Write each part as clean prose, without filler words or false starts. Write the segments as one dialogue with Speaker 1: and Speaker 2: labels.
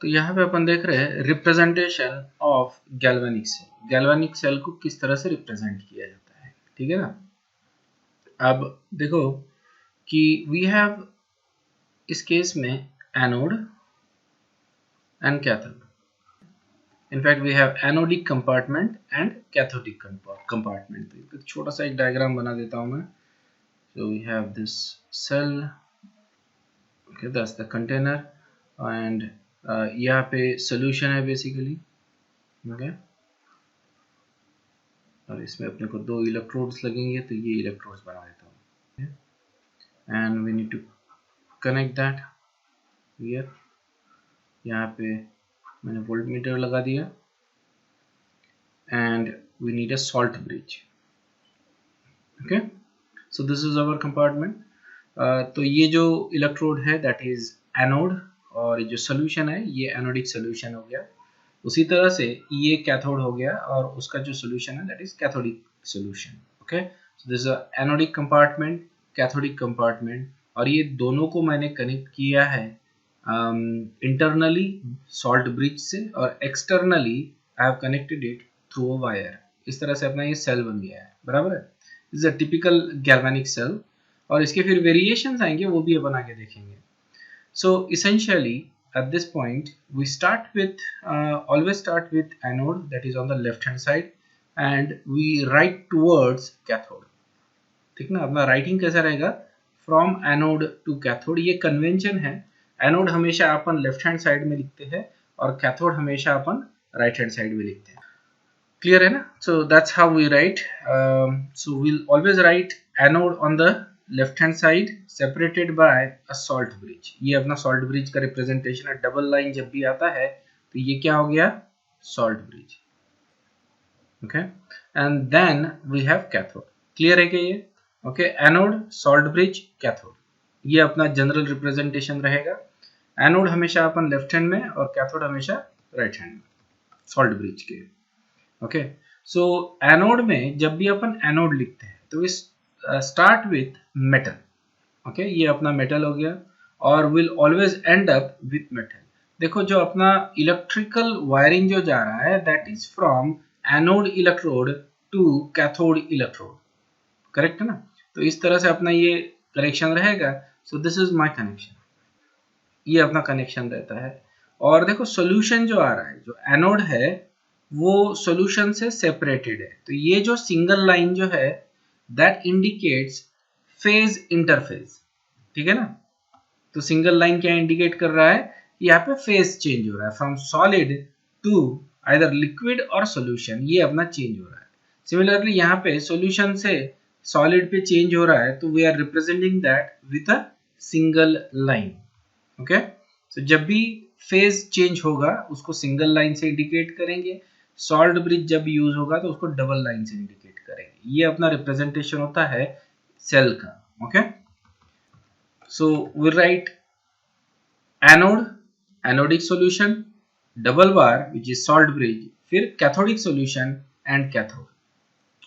Speaker 1: तो यहाँ पे अपन देख रहे हैं representation of galvanic cell. Galvanic cell को किस तरह से रिप्रेजेंट किया जाता है, ठीक है ना। अब देखो कि वी हैव इस केस में anode and cathode. In fact, we have anodic compartment and cathodic compartment. तो छोटा सा एक डायग्राम बना देता हूँ मैं. So we have this cell, okay, that's the container, and यहाँ पे solution है basically, okay, और इसमें अपने को 2 electrodes लगेंगे, तो ये electrodes बना देता हूँ, okay? And we need to connect that here. यहाँ पे मैंने voltmeter लगा दिया, and we need a salt bridge. Okay, so this is our compartment. तो ये जो इलेक्ट्रोड है दैट इज एनोड, और जो सोल्यूशन है ये एनोडिक सोल्यूशन हो गया. उसी तरह से ये कैथोड हो गया और उसका जो सोल्यूशन है that is cathodic solution. Okay, so this is anodic compartment, cathodic compartment, और ये दोनों को मैंने कनेक्ट किया है इंटरनली सॉल्ट ब्रिज से, और externally I have connected it through a wire. इस तरह से अपना ये सेल बन गया है, बराबर है. This is a typical galvanic cell, और इसके फिर वेरिएशंस आएंगे, वो भी अपन आगे देखेंगे. So essentially at this point we start with always start with anode that is on the left hand side and we write towards cathode. ठीक ना, अपना राइटिंग कैसा रहेगा, फ्रॉम एनोड टू कैथोड. ये कन्वेंशन है, एनोड हमेशा अपन left hand side में लिखते हैं और कैथोड हमेशा अपन राइट हैंड साइड में लिखते हैं. क्लियर है ना. So that's how we write. So we'll always write anode on the left hand side separated by a salt bridge. ये अपना सॉल्ट ब्रिज का रिप्रेजेंटेशन है. डबल लाइन जब भी आता है तो ये क्या हो गया, salt bridge. Okay, and then we have cathode. Clear है क्या ये. Okay, anode, salt bridge, cathode, ये अपना जनरल रिप्रेजेंटेशन रहेगा. एनोड हमेशा अपन लेफ्ट हैंड में और कैथोड हमेशा राइट हैंड में सॉल्ट ब्रिज के. ओके, सो एनोड में जब भी अपन एनोड लिखते हैं तो इस स्टार्ट विथ मेटल. ओके, ये अपना मेटल हो गया और will always end up with metal. देखो जो अपना इलेक्ट्रिकल वायरिंग जो जा रहा है that is from anode electrode to cathode electrode. Correct है ना. तो इस तरह से अपना ये कनेक्शन रहेगा. सो दिस इज माय कनेक्शन, ये अपना कनेक्शन रहता है. और देखो सोल्यूशन जो आ रहा है, जो एनोड है वो सोल्यूशन से सेपरेटेड है. तो ये जो सिंगल लाइन जो है दैट इंडिकेट्स फेज इंटरफेज. ठीक है ना. तो सिंगल लाइन क्या इंडिकेट कर रहा है, यहाँ पे फेज चेंज हो रहा है from solid to either liquid और सोल्यूशन. ये अपना चेंज हो रहा है. सिमिलरली यहाँ पे सोल्यूशन से सॉलिड पे चेंज हो रहा है, तो we are representing that with a single line. Okay, so जब भी फेज चेंज होगा उसको सिंगल लाइन से इंडिकेट करेंगे. सॉल्ट ब्रिज जब यूज होगा तो उसको डबल लाइन से इंडिकेट करेंगे. ये अपना रिप्रेजेंटेशन होता है सेल का. Okay, so we write anode, anodic solution, double bar which is salt bridge, फिर cathodic solution and cathode.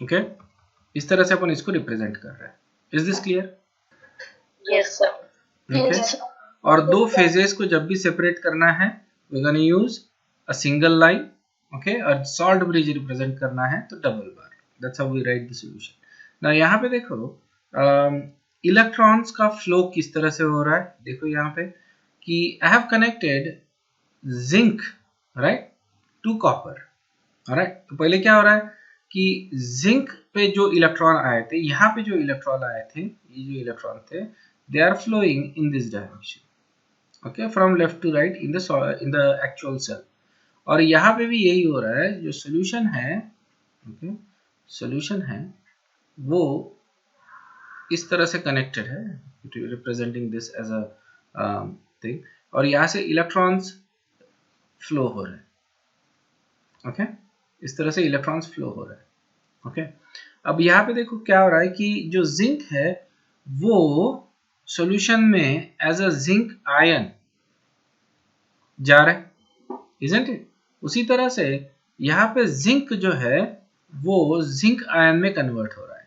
Speaker 1: Okay, इस तरह से अपन इसको रिप्रेजेंट कर रहे हैं. Is this clear?
Speaker 2: Yes sir.
Speaker 1: Okay, और दो फेजेस को जब भी सेपरेट करना है we gonna use a single line. Okay, और सॉल्ट ब्रिज रिप्रेजेंट करना है तो double bar. That's how we write the solution. Now यहाँ पे देखो इलेक्ट्रॉन्स का फ्लो किस तरह से हो रहा है. देखो यहाँ पे कि I have connected zinc right to copper. Right, तो पहले क्या हो रहा है कि जिंक पे जो इलेक्ट्रॉन आए थे, यहाँ पे जो इलेक्ट्रॉन आए थे, ये जो इलेक्ट्रॉन थे they are flowing in this direction. Okay, from left to right in the actual cell. और यहाँ पे भी यही हो रहा है. जो solution है, okay, solution है वो इस तरह से connected है, representing this as a thing, और यहाँ से electrons flow हो रहे हैं. okay, इस तरह से electrons flow हो रहे हैं. okay, अब यहाँ पे देखो क्या हो रहा है कि जो जिंक है वो सॉल्यूशन में एज अ जिंक आयन जा रहा है, isn't it? उसी तरह से यहाँ पे जिंक जो है वो जिंक आयन में कन्वर्ट हो रहा है.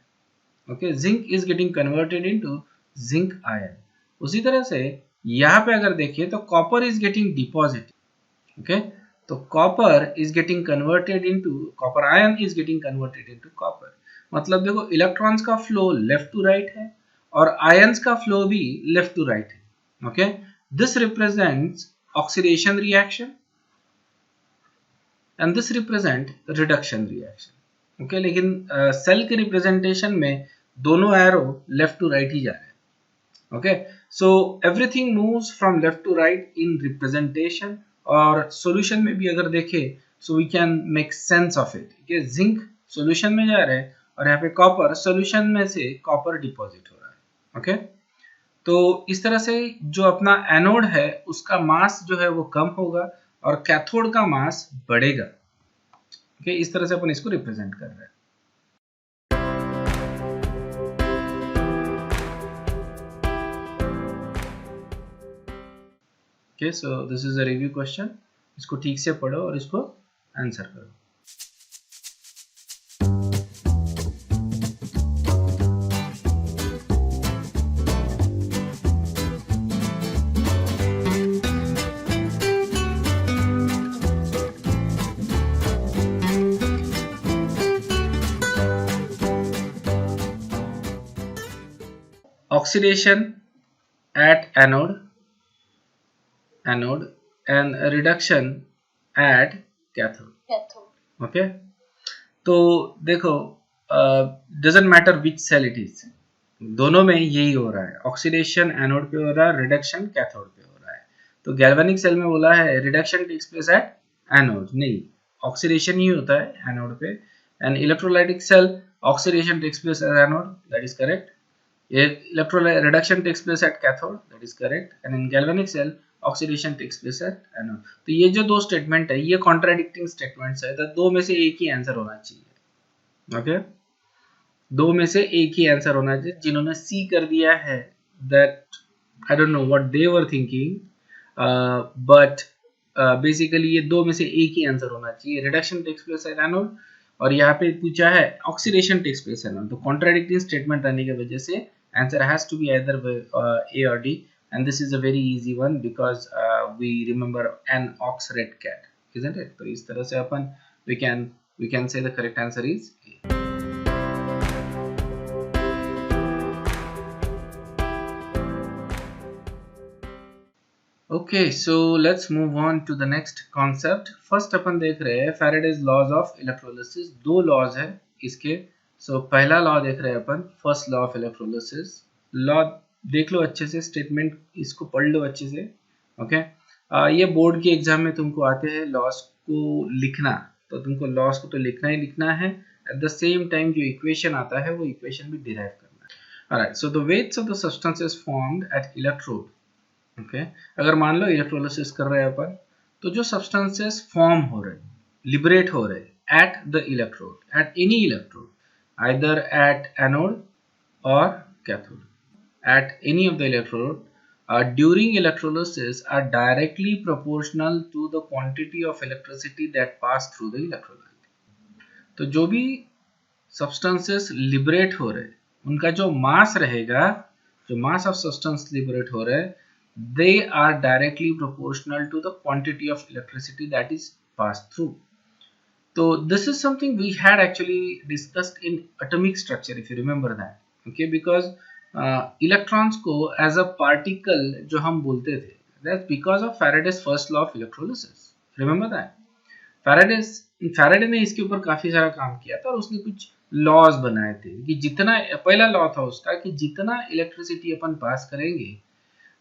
Speaker 1: Okay, zinc is getting converted into zinc ion. उसी तरह से यहाँ पे अगर देखिए तो copper is getting deposited. Okay, तो copper is getting converted into copper ion is getting converted into copper. मतलब देखो इलेक्ट्रॉन्स का फ्लो लेफ्ट टू राइट है और आयंस का फ्लो भी लेफ्ट टू राइट है. Okay, this represents oxidation reaction and this represent reduction reaction. Okay, लेकिन cell के रिप्रेजेंटेशन में दोनों एरो लेफ्ट टू राइट ही जा रहे हैं. Okay, so everything moves from left to right in representation. और solution में भी अगर देखें so we can make sense of it. okay, zinc solution में जा रहे हैं और यहाँ पे copper solution में से copper deposit हो रहा है. okay, तो इस तरह से जो अपना एनोड है उसका मास जो है वो कम होगा और कैथोड का मास बढ़ेगा. okay, इस तरह से अपन इसको रिप्रेजेंट कर रहे हैं. Okay, so this is a review question. इसको ठीक से पढ़ो और इसको आंसर करो. Oxidation at anode and reduction at cathode. Okay, तो देखो doesn't matter which cell it is, दोनों में यही हो रहा है. ऑक्सीडेशन एनोड पे हो रहा है, रिडक्शन कैथोड पे हो रहा है. तो गैल्वेनिक सेल में बोला है reduction takes place at anode, नहीं ऑक्सीडेशन ही होता है एनोड पे. And electrolytic cell oxidation takes place at anode, that is correct. Electrolyte reduction takes place at cathode, that is correct. And in galvanic cell oxidation takes place at anode. तो ये जो दो statement है ये contradicting statements है, तो दो में से एक ही आंसर होना चाहिए. ओके, दो में से एक ही आंसर होना चाहिए. जिन्होंने सी कर दिया है that I don't know what they were thinking, but basically ये दो में से एक ही आंसर होना चाहिए. Reduction takes place at anode और यहाँ पे पूछा है oxidation takes place at anode. तो कॉन्ट्राडिक्टिंग स्टेटमेंट रहने की वजह से answer has to be either A or D, and this is a very easy one because we remember an ox red cat, isn't it? तो इस तरह से अपन we can say the correct answer is A. Okay, so let's move on to the next concept. First अपन देख रहे हैं Faraday's laws of electrolysis. दो laws है इसके. So पहला लॉ देख रहे हैं अपन, first law of electrolysis. Law देख लो अच्छे से, स्टेटमेंट इसको पढ़ लो अच्छे से. ओके, ये बोर्ड के एग्जाम में तुमको आते हैं लॉस को लिखना, तो तुमको लॉस को तो लिखना ही लिखना है. एट द सेम टाइम जो इक्वेशन आता है वो इक्वेशन भी डिराइव करना है. Alright, so the weights of the substances formed at electrode. Okay, अगर मान लो इलेक्ट्रोलिसिस कर रहे हैं अपन, तो जो सब्सटेंसेस फॉर्म हो रहे, लिबरेट हो रहे eight the electrode, at any electrode, either at anode or cathode, at any of the electrode, during electrolysis are directly proportional to the quantity of electricity that pass through the electrolyte. तो जो भी substances liberate हो रहे उनका जो mass रहेगा, जो mass of substance liberate हो रहे, they are directly proportional to the quantity of electricity that is passed through. So this is something we had actually discussed in atomic structure, if you remember that. Okay, because electrons को as a particle जो हम बोलते थे, that's because of Faraday's first law of electrolysis. Remember that? Faraday ने इसके ऊपर काफी सारा काम किया था और उसने कुछ लॉज बनाए थे कि जितना, पहला लॉ था उसका कि जितना इलेक्ट्रिसिटी अपन पास करेंगे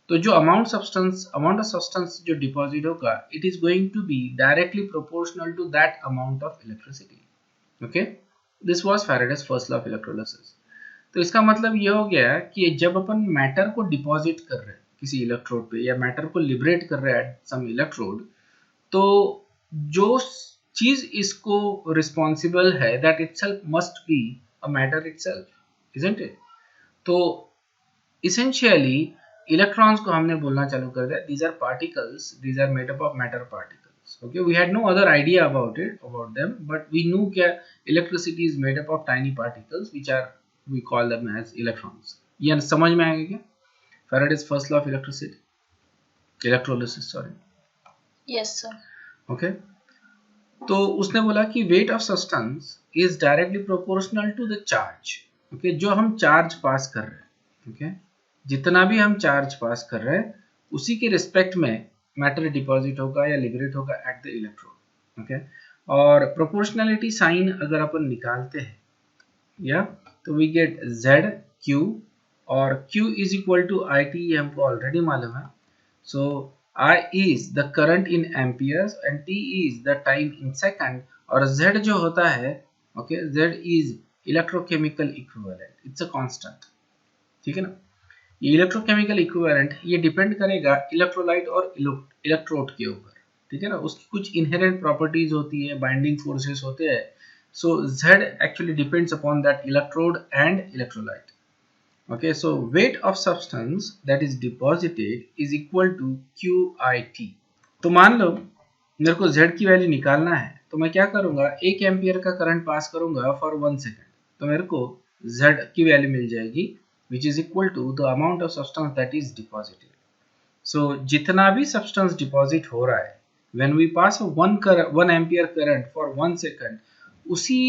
Speaker 1: तो जो अमाउंट ऑफ सब्सटेंस जो डिपॉजिट होगा, it is going to be directly proportional to that amount of electricity. Okay, this was Faraday's first law of electrolysis. तो इसका मतलब ये हो गया कि जब अपन मैटर को डिपॉजिट कर रहे हैं किसी इलेक्ट्रोड पे या मैटर को लिबरेट कर रहे हैं एट सम इलेक्ट्रोड, तो जो चीज इसको रिस्पॉन्सिबल है that itself must be a matter itself, isn't it? तो इसेंशियली इलेक्ट्रॉन्स को हमने बोलना चालू कर दिया these are particles, these are made up of matter particles. Okay, we had no other idea about them, but we knew that electricity is made up of tiny particles which are, we call them as electrons. ये समझ में आएगा क्या? Faraday's first law of electrolysis, sorry.
Speaker 2: Yes sir.
Speaker 1: Okay तो उसने बोला कि weight of substance is directly proportional to the charge. Okay जो हम चार्ज पास कर रहे हैं, ओके जितना भी हम चार्ज पास कर रहे हैं उसी के रिस्पेक्ट में मैटर डिपॉजिट होगा या लिबरेट होगा एट द इलेक्ट्रोड। ओके और प्रोपोर्शनलिटी साइन अगर अपन निकालते हैं या तो वी गेट Z Q और Q is equal to I T, ये हमको ऑलरेडी मालूम है। सो I is the current in amperes and T is the time in second और Z जो होता है okay Z is electrochemical equivalent, it's a constant। ठीक है ना, ये इलेक्ट्रोकेमिकल इक्विवेलेंट ये डिपेंड करेगा इलेक्ट्रोलाइट और इलेक्ट्रोड के ऊपर। ठीक है ना, उसकी कुछ इनहेरेंट प्रॉपर्टीज होती है, बाइंडिंग फोर्सेस होते हैं। सो Z actually depends upon that electrode and electrolyte. Okay, so weight of substance that is deposited is equal to QIT। तो मान लो मेरे को Z की वैल्यू निकालना है तो मैं क्या करूंगा, 1 एम्पियर का करंट पास करूंगा फॉर 1 सेकेंड, तो मेरे को Z की वैल्यू मिल जाएगी which is equal to the amount of substance that is deposited। So जितना भी substance deposit हो रहा है when we pass a 1 ampere current for 1 second, उसी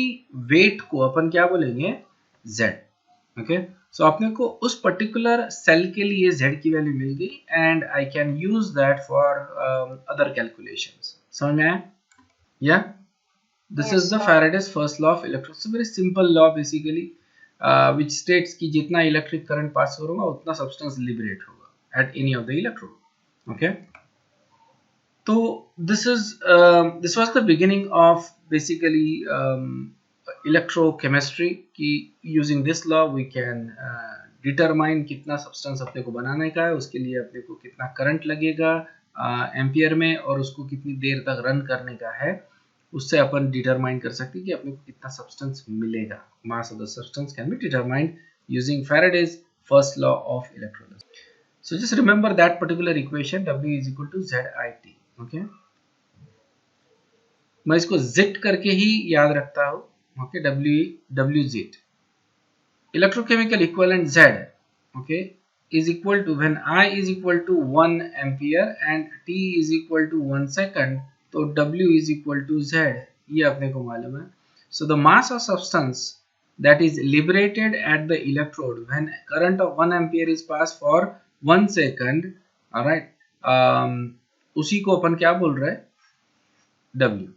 Speaker 1: weight को अपन क्या बोलेंगे, Z। ओके सो अपने को उस पर्टिकुलर सेल के लिए Z की वैल्यू मिल गई and I can use that for other calculations. समझ में आया? या this is the Faraday's first law of electricity, very simple law basically which states कि जितना इलेक्ट्रिक करंट पास करूंगा उतना सब्सटेंस लिबरेट होगा at any of the electrode. Okay तो this was the beginning of basically electrochemistry की using this law we can determine कितना substance अपने को बनाने का है, उसके लिए अपने को कितना करंट लगेगा एम्पियर में और उसको कितनी देर तक रन करने का है, उससे अपन डिटरमाइन कर सकते हैं कि अपने को कितना सब्सटेंस मिलेगा। Mass of the substance can be determined using Faraday's first law of electrolysis. So just remember that particular equation W is equal to ZIT। Okay मैं इसको जिट करके ही याद रखता हूँ। okay WZ electrochemical equivalent Z okay is equal to when I is equal to 1 ampere and T is equal to 1 second, तो W is equal to Z, ये अपने को मालूम है। So the mass of substance that is liberated at the electrode when current of 1 ampere is passed for 1 second, alright, उसी को अपन क्या बोल रहे हैं, W।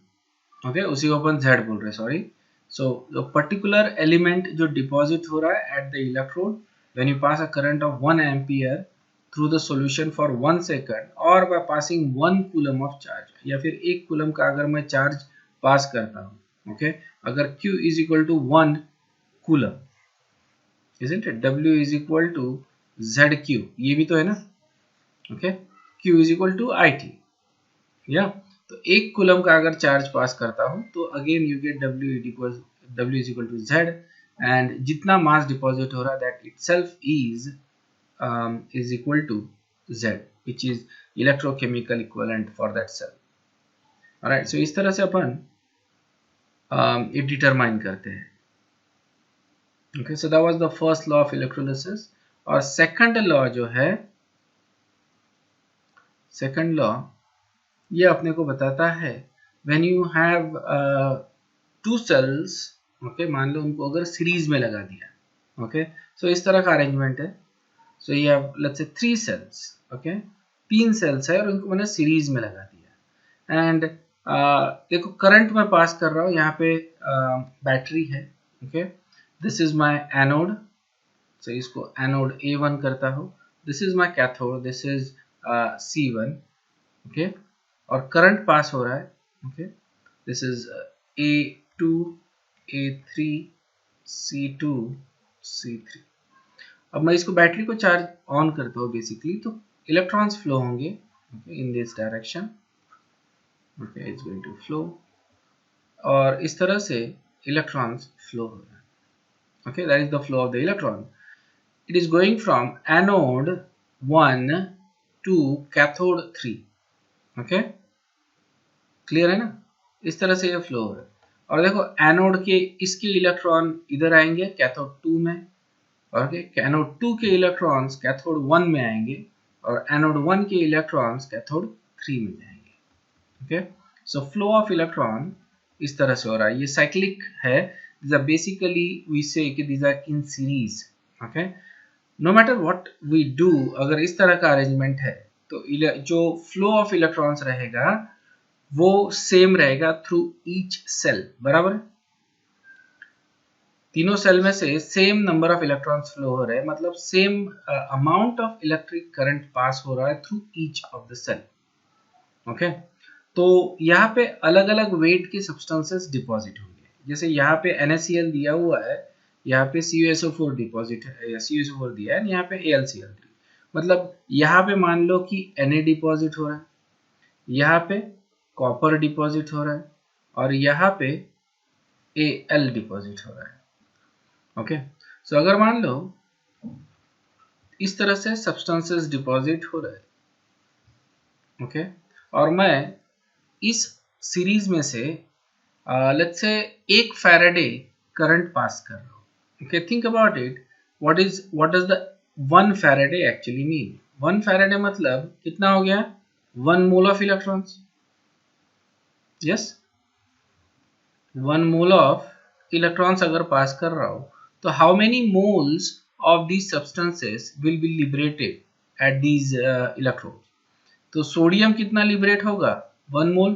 Speaker 1: ओके उसी को अपन Z बोल रहे हैं, sorry. So the particular element जो डिपॉजिट हो रहा है at the electrode when you pass a current of 1 ampere through the solution for 1 second और by passing 1 coulomb of charge, या फिर 1 कूलम का अगर मैं चार्ज पास करता हूँ, ओके अगर Q is equal to 1 coulomb, isn't it, W is equal to ZQ, ये भी तो है ना, okay Q is equal to IT, या तो 1 कूलम का अगर चार्ज पास करता हूं तो again you get W is equal to Z and जितना मास डिपॉजिट हो रहा है that itself is equal to Z which is electrochemical equivalent for that cell. Alright so इस तरह से अपन ये डिटरमाइन करते हैं। Okay so that was the first law of electrolysis. और सेकंड लॉ जो है, सेकंड लॉ ये अपने को बताता है when you have 2 cells, okay मान लो उनको अगर सीरीज में लगा दिया, ओके सो इस तरह का अरेंजमेंट है। सो ये have let's say 3 sales, okay 3 sales है और उनको मैंने सीरीज में लगा दिया एंड देखो करंट मैं पास कर रहा हूँ, यहाँ पे बैटरी है, okay this is my anode, so इसको एनोड A1 करता हूँ, this is my cathode, this is C1, okay और करंट पास हो रहा है, okay this is A2 A3 C2 C3। अब मैं इसको बैटरी को चार्ज ऑन करता हूँ बेसिकली, तो इलेक्ट्रॉन्स फ्लो होंगे in this direction, okay it's going to flow और इस तरह से इलेक्ट्रॉन्स फ्लो हो रहा है, okay that is the flow of the electron. It is going from anode 1 to cathode 3, okay clear है ना, इस तरह से ये फ्लो हो रहा है। और देखो एनोड के इसके इलेक्ट्रॉन इधर आएंगे कैथोड 2 में, और एनोड 2 के इलेक्ट्रॉन्स कैथोड 1 में आएंगे और एनोड 1 के इलेक्ट्रॉन्स कैथोड 3 में जाएंगे, okay so flow of electron इस तरह से हो रहा है, ये साइक्लिक है, basically we say that these are in series. Okay, no matter what we do, अगर इस तरह का अरेंजमेंट है तो जो फ्लो ऑफ इलेक्ट्रॉन्स रहेगा वो सेम रहेगा थ्रू ईच सेल, बराबर। तीनों सेल में से same number of electrons flow हो रहे हैं, मतलब same amount of electric current pass हो रहा है through each of the cell. Okay, तो यहाँ पे अलग अलग वेट के सब्सटेंसेस डिपॉजिट होंगे, जैसे यहाँ पे NaCl दिया हुआ है, यहाँ पे CuSO4 डिपॉजिट है या CuSO4 दिया है, यहाँ पे AlCl3, मतलब यहाँ पे मान लो कि Na डिपॉजिट हो रहा है, यहाँ पे कॉपर डिपॉजिट हो रहा है और यहाँ पे Al डिपॉजिट हो रहा है। ओके, सो अगर मान लो इस तरह से सब्सटेंसेस डिपॉजिट हो रहे हैं, ओके, और मैं इस सीरीज में से let's say 1 Faraday current pass कर रहा हूं। Okay, think about it, what does the 1 Faraday actually mean? 1 Faraday मतलब कितना हो गया? 1 mole of electrons. Yes, 1 mole of electrons अगर पास कर रहा हूं तो how many moles of these substances will be liberated at these electrodes? तो सोडियम कितना लिबरेट होगा? 1 मोल।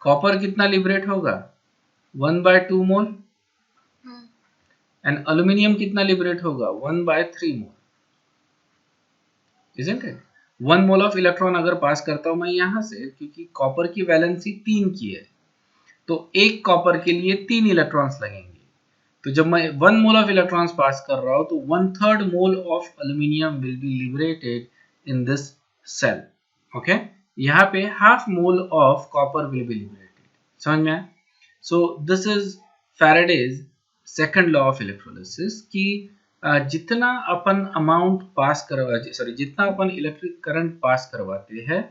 Speaker 1: कॉपर कितना लिबरेट होगा? 1/2 मोल। एंड एल्यूमिनियम कितना लिबरेट होगा? 1/3 मोल। Isn't it? 1 mole of electron अगर पास करता हूं मैं यहां से, क्योंकि कॉपर की वैलेंसी 3 की है, तो एक कॉपर के लिए 3 इलेक्ट्रॉन्स लगेंगे। तो जब मैं 1 मोल ऑफ इलेक्ट्रॉन्स पास कर रहा हूं तो 1/3 mole of aluminium will be liberated in this cell. Okay, यहाँ पे half mole of copper will be liberated. समझ में आया? So this is Faraday's second law of electrolysis कि जितना अपन अमाउंट पास करवा जितना अपन इलेक्ट्रिक करंट पास करवाते हैं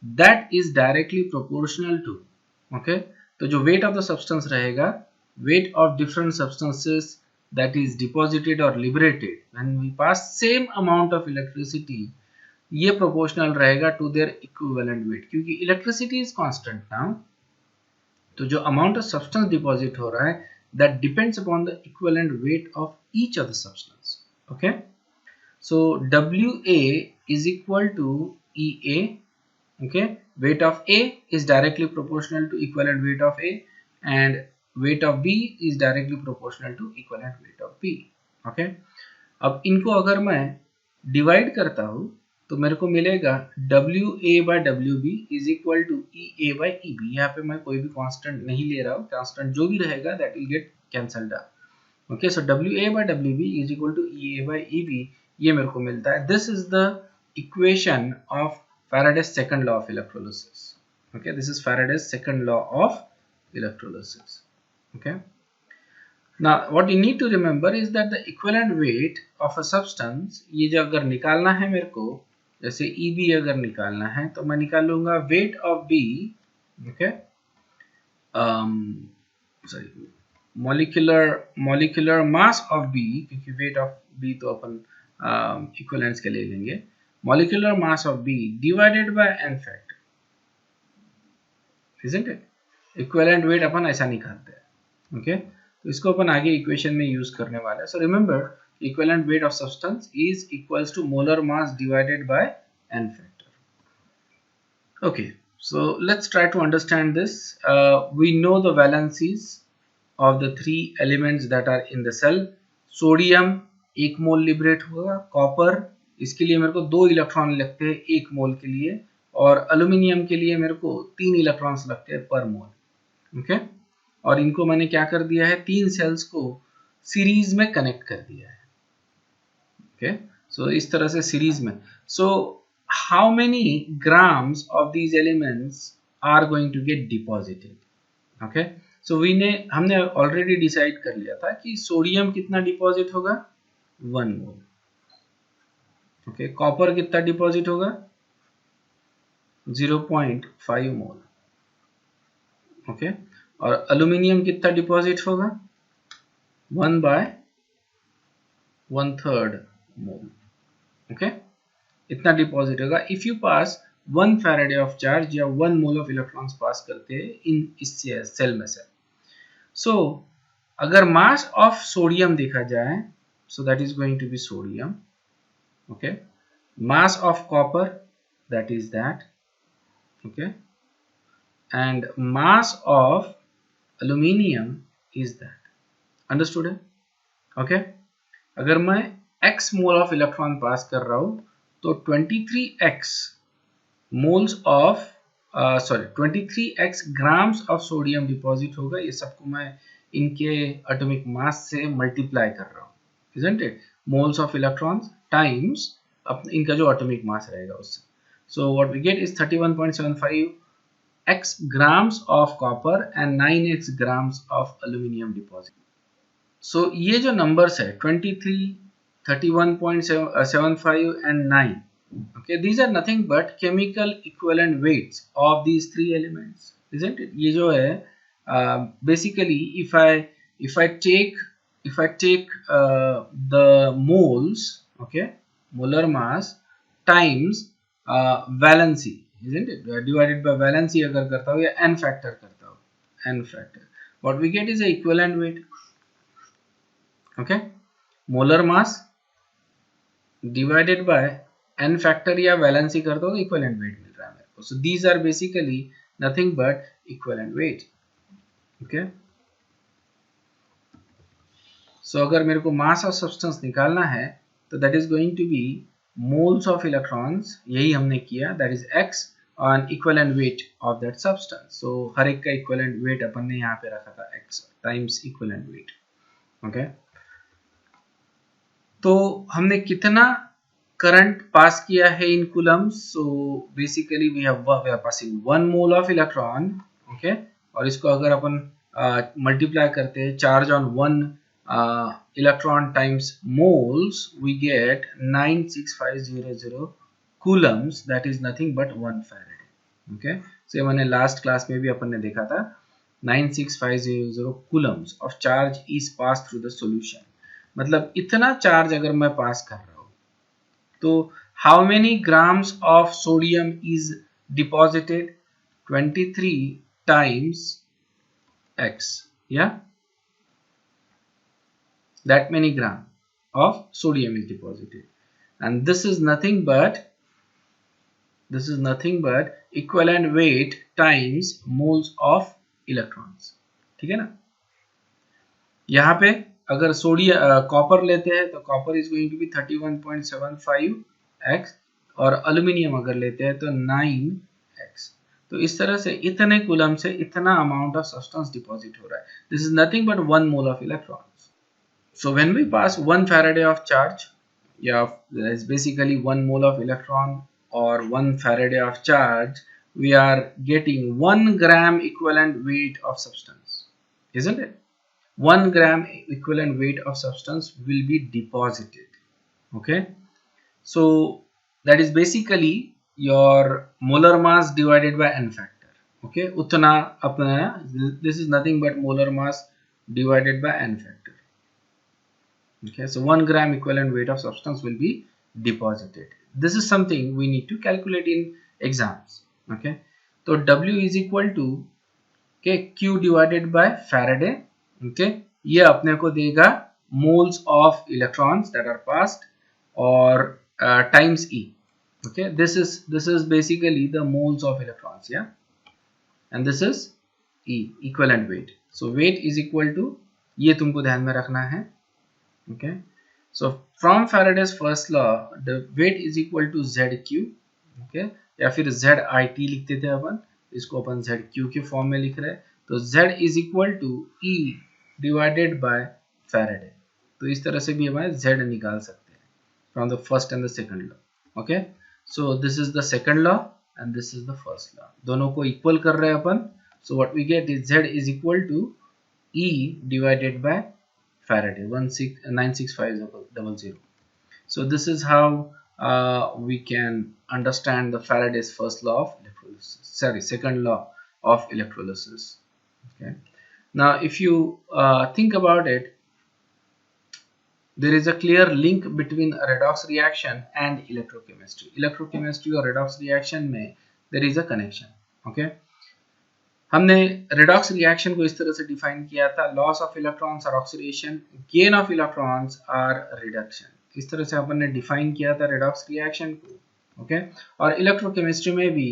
Speaker 1: that is directly proportional to, okay, तो जो वेट ऑफ द सब्सटेंस रहेगा, weight of different substances that is deposited or liberated when we pass same amount of electricity, ये proportional रहेगा to their equivalent weight, क्योंकि electricity is constant now, तो जो amount of substance deposit हो रहा है that depends upon the equivalent weight of each of the substance. Okay, so WA is equal to EA. Okay, weight of A is directly proportional to equivalent weight of A and weight of B is directly proportional to equivalent weight of B. Okay, अब इनको अगर मैं divide करता हूँ तो मेरे को मिलेगा WA/WB is equal to EA/EB। यहाँ पे मैं कोई भी कांस्टेंट नहीं ले रहा हूँ, कांस्टेंट जो भी रहेगा that will get cancelled out. Okay, so WA/WB is equal to EA/EB, ये मेरे को मिलता है। This is the equation of Faraday's second law of electrolysis. Okay, this is Faraday's second law of electrolysis. Okay, now what you need to remember is that the equivalent weight of a substance, ये जो अगर निकालना है मेरे को, जैसे EB अगर निकालना है तो मैं निकाल लूंगा weight of B, okay, molecular mass of B, क्योंकि weight of B तो अपन equivalence के ले लेंगे, molecular mass of B divided by n factor, isn't it? equivalent weight अपन ऐसा निकालते हैं। okay, तो इसको अपन आगे इक्वेशन में यूज करने वाले हैं। So remember, equivalent weight of substance is equals to molar mass divided by n factor. Okay, so let's try to understand this. We know the valencies of the 3 elements that are in the cell. Sodium 1 mole liberate होगा, copper इसके लिए मेरे को 2 electron लगते हैं 1 मोल के लिए, और एल्यूमिनियम के लिए मेरे को 3 इलेक्ट्रॉन्स लगते हैं पर मोल। ओके, और इनको मैंने क्या कर दिया है, 3 सेल्स को सीरीज में कनेक्ट कर दिया है। ओके, सो इस तरह से सीरीज में। So how many grams of these elements are going to get deposited? Okay, so हमने ऑलरेडी डिसाइड कर लिया था कि सोडियम कितना डिपॉजिट होगा, 1 मोल। ओके, कॉपर कितना डिपॉजिट होगा, 0.5 मोल। ओके, और एल्यूमिनियम कितना डिपॉजिट होगा, 1/1/3 मोल। ओके, इतना डिपॉजिट होगा। If you pass 1 Faraday of charge या 1 मोल ऑफ इलेक्ट्रॉन्स पास करते हैं इन इस सेल में से. सो अगर मास ऑफ सोडियम देखा जाए, so that is going to be sodium. Okay, mass of copper, that is that. Okay, and mass of aluminium is that. Understood है? Okay, अगर मैं x मोल ऑफ इलेक्ट्रॉन पास कर रहा हूं तो 23x moles of 23x grams of sodium deposit होगा. ये सबको मैं इनके एटॉमिक मास से मल्टीप्लाई कर रहा हूँ, isn't it? Moles of electrons times इनका जो एटॉमिक मास रहेगा उससे. So what we get is 31.75x grams of copper and 9x grams of aluminium deposit. So ये जो numbers है 23, 31.75 and 9, okay, these are nothing but chemical equivalent weights of these three elements, isn't it? ये जो है basically if I take the moles, okay, molar mass times valency, isn't it, divided by valency अगर करता हूँ या n factor करता हूँ, n factor, what we get is a equivalent weight. Okay, molar mass divided by n factor या valency करता हूँ तो equivalent weight मिल रहा है मेरे को. So these are basically nothing but equivalent weight. Okay, so अगर मेरे को mass of substance निकालना है तो that is going to be moles of electrons, यही हमने किया, that is x on equivalent weight of that substance. So हर एक का equivalent weight अपन ने यहाँ पे रखा था x times equivalent weight. Okay, तो हमने कितना करंट पास किया है in coulombs. So basically we are passing 1 mole of electron. Okay, और इसको अगर अपन मल्टीप्लाई करते हैं charge on 1 electron times moles, we get 96500 coulombs, that is nothing but 1 Faraday. Okay, so मैंने लास्ट क्लास में भी अपन ने देखा था 96500 Coulomb's of charge is pass through the solution. मतलब इतना चार्ज अगर मैं पास कर रहा हूं तो how many grams of sodium is deposited? 23 times x, yeah, that many gram of sodium is deposited, and this is nothing but equivalent weight times moles of electrons. ठीक है ना? यहाँ पे अगर सोडियम कॉपर लेते हैं तो copper is going to be 31.75x और एल्यूमिनियम अगर लेते हैं तो 9x. तो इस तरह से इतने कूलम से इतना अमाउंट ऑफ सब्सटेंस डिपॉजिट हो रहा है. This is nothing but 1 mole of electrons. So when we pass 1 Faraday of charge, या is basically 1 mole of electron और 1 Faraday of charge, we are getting 1 gram equivalent weight of substance, isn't it? 1 gram equivalent weight of substance will be deposited. Okay, so that is basically your molar mass divided by n factor. Okay, utna apna, this is nothing but molar mass divided by n factor. Okay, so 1 gram equivalent weight of substance will be deposited. This is something we need to calculate in exams. Okay, so W is equal to, okay, Q divided by Faraday. Okay, ये अपने को देगा moles of electrons that are passed or times E. Okay, this is basically the moles of electrons, yeah, and this is E, equivalent weight. So weight is equal to, ये तुमको ध्यान में रखना है. Okay, so from Faraday's first law, the weight is equal to ZQ. Okay, या फिर ZIT लिखते थे अपन, इसको अपन ZQ के फॉर्म में लिख रहे हैं. तो Z is equal to E divided by Faraday. तो इस तरह से भी हमारे Z निकाल सकते हैं from the first and the second law. Okay, so this is the second law and this is the first law. दोनों को equal कर रहे हैं अपन. So what we get is Z is equal to E divided by Faraday, 96500. So this is how we can understand the Faraday's first law of electrolysis. Sorry, second law of electrolysis. Okay. Now, if you think about it, there is a clear link between a redox reaction and electrochemistry. Electrochemistry और redox reaction में there is a connection. Okay. हमने redox reaction को इस तरह से define किया था, loss of electrons or oxidation, gain of electrons or reduction. इस तरह से अपन ने define किया था redox reaction को. Okay. और electrochemistry में भी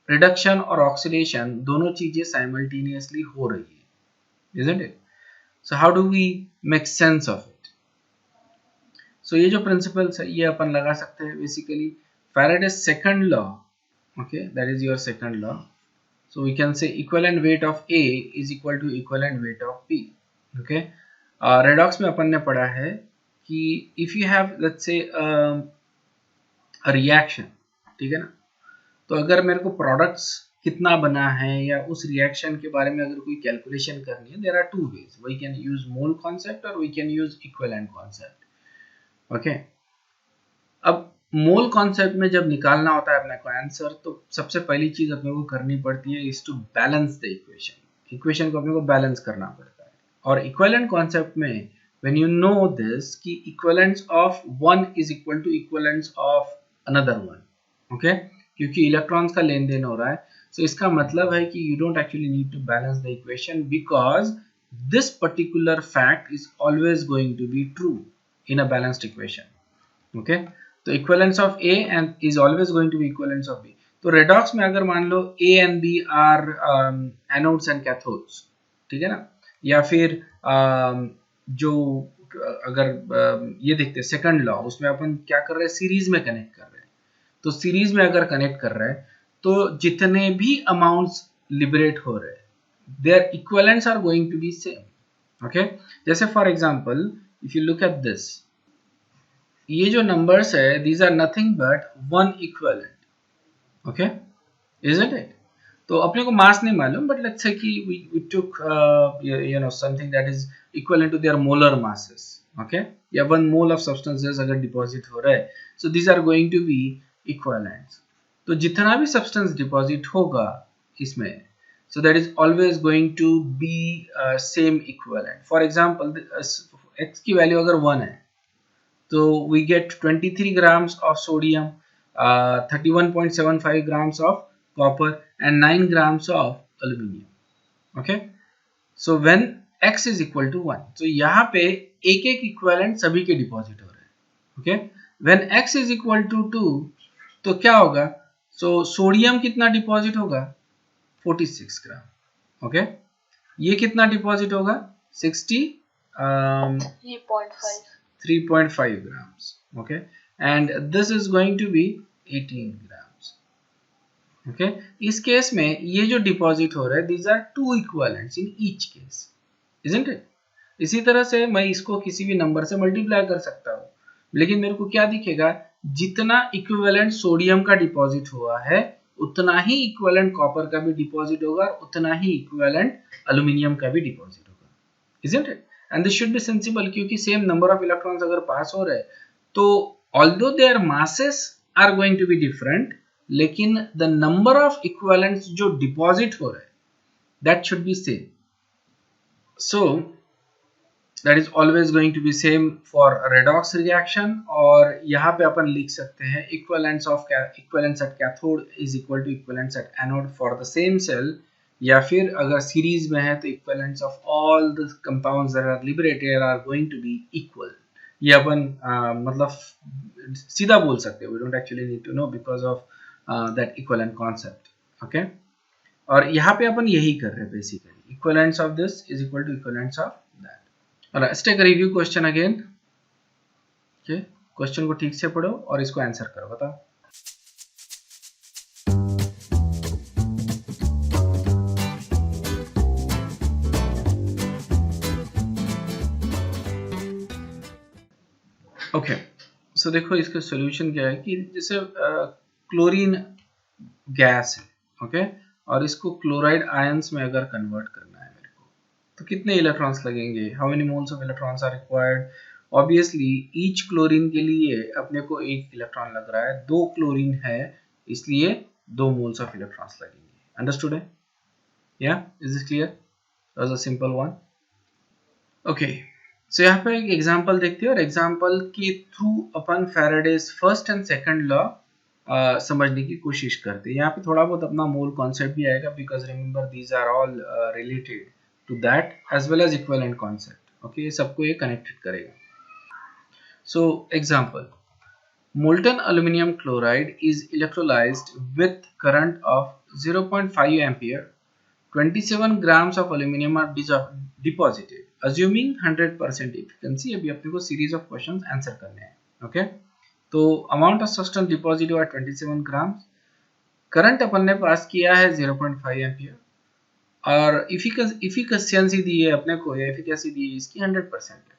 Speaker 1: reduction और oxidation दोनों चीजें simultaneously हो रही है, isn't it? So how do we make sense of it? So ये जो principles है ये अपन लगा सकते हैं basically Faraday's second law. Okay, that is your second law. So we can say equivalent weight of A is equal to equivalent weight of B. Okay, redox में अपन ने पढ़ा है कि if you have let's say a reaction, ठीक है ना, तो अगर मेरे को products कितना बना है या उस reaction के बारे में अगर कोई calculation करनी है, there are two ways. We can use mole concept or we can use equivalent concept. Okay, अब मोल कॉन्सेप्ट में जब निकालना होता है अपने को आंसर, तो सबसे पहली चीज अपने को करनी पड़ती है is to balance the equation को अपने को बैलेंस करना पड़ता है. और इक्विवेलेंट कॉन्सेप्ट में व्हेन यू नो दिस कि equivalence of one is equal to equivalence of another one, okay, क्योंकि इलेक्ट्रॉन्स का लेन देन हो रहा है, so इसका मतलब है कि you don't actually need to balance the equation because this particular fact is always going to be true in a balanced equation. Okay, तो equivalence of A and is always going to be equivalence of B. तो redox में अगर मान लो A and B are anodes and cathodes, ठीक है ना, या फिर जो अगर ये देखते हैं सेकंड लॉ, उसमें अपन क्या कर रहे हैं, सीरीज में कनेक्ट कर रहे हैं. तो सीरीज में अगर कनेक्ट कर रहे हैं तो जितने भी अमाउंट्स लिबरेट हो रहे हैं their equivalents are going to be same. Okay, जैसे for example if you look at this, ये जो नंबर्स है these are nothing but one equivalent. Okay, isn't it? तो अपने को मास नहीं मालूम, but let's say that we took you know something that is equivalent to their molar masses. Okay, या 1 mole of substances अगर डिपॉजिट हो रहा है, so these are going to be equivalents. तो जितना भी सब्सटेंस डिपॉजिट होगा इसमें, so that is always going to be same equivalent. For example, x की वैल्यू अगर 1 है तो we get 23 grams of sodium, 31.75 grams of copper and 9 grams of aluminium. Okay, so when x is equal to 1, so यहाँ पे एक एक equivalent सभी के डिपॉजिट हो रहे हैं. Okay, when x is equal to 2, तो क्या होगा, so सोडियम कितना डिपॉजिट होगा, 46 ग्राम. ओके, ये कितना डिपॉजिट होगा, 3.5 grams. Okay, and this is going to be 18 grams. Okay, इस केस में ये जो डिपॉजिट हो रहा है these are two equivalents in each case, isn't it? इसी तरह से मैं इसको किसी भी नंबर से मल्टीप्लाई कर सकता हूँ, लेकिन मेरे को क्या दिखेगा, जितना इक्विवेलेंट सोडियम का डिपॉजिट हुआ है उतना ही इक्विवेलेंट कॉपर का भी डिपॉजिट होगा, उतना ही इक्विवेलेंट एल्यूमिनियम का भी डिपॉजिट होगा, isn't it? And this should be sensible क्योंकि सेम नंबर ऑफ इलेक्ट्रॉन्स अगर पास हो रहे हैं तो although their masses are going to be different, लेकिन the number of equivalents जो डिपॉजिट हो रहे हैं that should be same. So that is always going to be same for redox reaction. और यहाँ पे अपन लिख सकते हैं equivalents at cathode is equal to equivalents at anode for the same cell, या फिर अगर सीरीज में है तो equivalents of all the compounds that are liberated are going to be equal. ये अपन मतलब सीधा बोल सकते हैं, we don't actually need to know because of that equivalent concept. Okay, और यहाँ पे अपन यही कर रहे हैं basically, equivalents of this is equal to equivalents of that. Alright, let's take a review question again. Okay, question को ठीक से पढ़ो और इसको आंसर करो, बताओ. ओके, सो देखो इसका सॉल्यूशन क्या है कि जैसे क्लोरीन गैस है, ओके, और इसको क्लोराइड आयंस में अगर कन्वर्ट करना है मेरे को, तो कितने इलेक्ट्रॉन्स लगेंगे, how many moles of electrons are required. Obviously each chlorine के लिए अपने को एक इलेक्ट्रॉन लग रहा है, 2 क्लोरीन है इसलिए 2 मोल्स ऑफ इलेक्ट्रॉन्स लगेंगे. अंडरस्टूड है? या is this clear? That was a simple one. Okay, so यहाँ पे एक एग्जांपल देखते हैं और एग्जांपल के थ्रू अपन Faraday's first and second law समझने की कोशिश करते हैं। यहाँ पे थोड़ा बहुत अपना मोल कॉन्सेप्ट भी आएगा, because remember these are all related to that as well as equivalent concept. Okay, ये सबको ये कनेक्टेड करेगा। So example, molten aluminum chloride is electrolyzed with current of 0.5 ampere. 27 grams of aluminum are deposited. Assuming 100% efficiency, अभी अपने को series of questions answer करने हैं। Okay, तो अमाउंट ऑफ सब्सटेंस डिपॉजिट हुआ 27 ग्राम्स, करंट अपन ने पास किया है 0.5 एम्पियर और इफिशिएंसी दी है अपने को, या एफिकेसी दी है इसकी 100% है।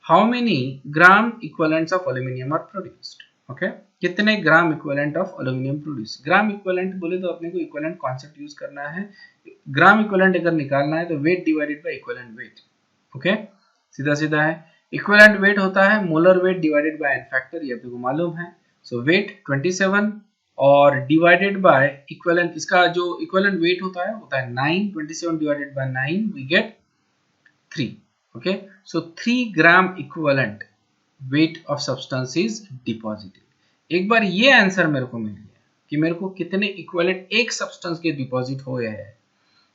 Speaker 1: How many gram equivalents of aluminium are produced. Okay, कितने gram equivalent of aluminium produce. Gram equivalent बोले तो अपने को इक्विवेलेंट कॉन्सेप्ट यूज करना है। ग्राम इक्विवेलेंट अगर निकालना है तो weight divided by equivalent weight. Okay, सीधा सीधा है। इक्विवेलेंट वेट होता है molar weight divided by N factor, ये अपने को मालूम है। सो वेट 27 और डिवाइडेड बाय इक्विवेलेंट, इसका जो इक्विवेलेंट वेट होता है 9। 27 divided by 9 we get 3। okay, so 3 gram equivalent weight of substance is deposited। एक बार ये आंसर मेरे को मिल गया कि मेरे को कितने इक्विवेलेंट एक सब्सटेंस के डिपॉजिट हुए हैं।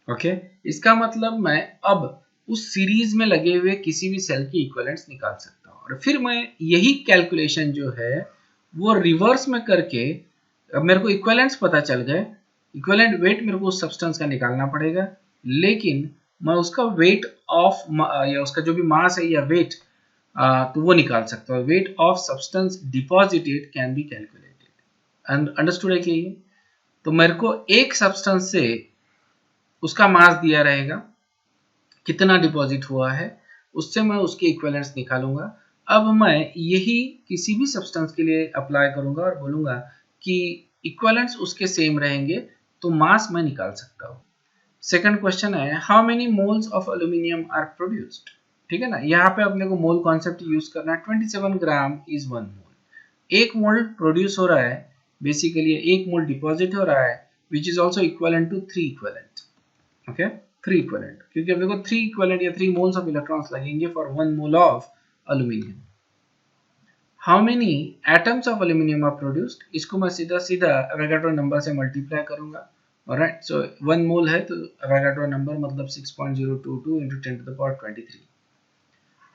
Speaker 1: ओके, इसका मतलब मैं अब उस सीरीज में लगे हुए किसी भी सेल की इक्विवेलेंट्स निकाल सकता हूँ और फिर मैं यही कैलकुलेशन जो है वो रिवर्स में करके, अब मेरे को इक्विवेलेंट्स पता चल गए, इक्विवेलेंट वेट मेरे को उस सब्सटेंस का निकालना पड़ेगा, लेकिन मैं उसका वेट ऑफ या उसका जो भी मास है या वेट तो वो निकाल सकता हूँ। Wait of substance deposited can be calculated. And understood है कि ये, तो मेरे को एक सब्सटेंस से उसका मास दिया रहेगा, कितना डिपॉजिट हुआ है, उससे मैं उसके इक्विवेलेंट्स निकालूंगा। अब मैं यही किसी भी सब्सटेंस के लिए अप्लाई करूंगा और बोलूंगा कि इक्विवेलेंट्स उसके सेम रहेंगे तो मास मैं निकाल सकता हूँ। सेकंड क्वेश्चन है, how many moles of aluminium are produced. ठीक है ना, यहाँ पे अपने को मोल कॉन्सेप्ट यूज करना है। 27 ग्राम इज 1 मोल। एक मोल प्रोड्यूस हो रहा है, बेसिकली एक मोल डिपॉजिट हो रहा है, which is also equivalent to 3 equivalent. Okay, 3 equivalent, क्योंकि अपने को 3 इक्विवेलेंट या 3 मोल्स ऑफ इलेक्ट्रॉन्स लगेंगे for 1 mole of aluminium. How many atoms of aluminium are produced, इसको मैं सीधा सीधा एवोगाड्रो नंबर से मल्टीप्लाई करूंगा। Alright, so 1 मोल है तो एवोगाड्रो नंबर मतलब 6.022 into 10 to the power 23.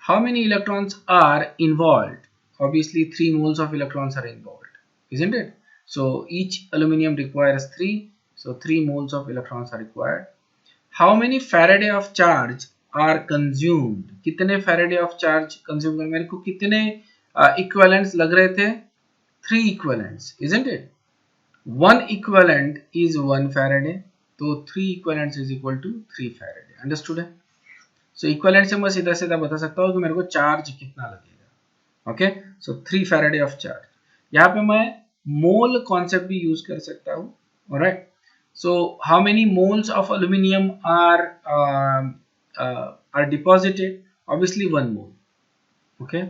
Speaker 1: How many electrons are involved? Obviously 3 moles of electrons are involved, isn't it? So each aluminum requires 3, so 3 moles of electrons are required. How many Faraday of charge are consumed? कितने Faraday of charge consume कर, मेरे को कितने equivalents लग रहे थे? 3 equivalents, isn't it? 1 equivalent is 1 Faraday, तो 3 equivalents is equal to 3 Faraday। Understood है? सो इक्विवेलेंट से मैं सीधा सीधा बता सकता हूँ कि मेरे को चार्ज कितना लगेगा। Okay, so 3 Faraday of charge. यहाँ पे मैं मोल कॉन्सेप्ट भी यूज कर सकता हूँ। Alright, so how many moles of aluminium are deposited, obviously 1 mole. Okay,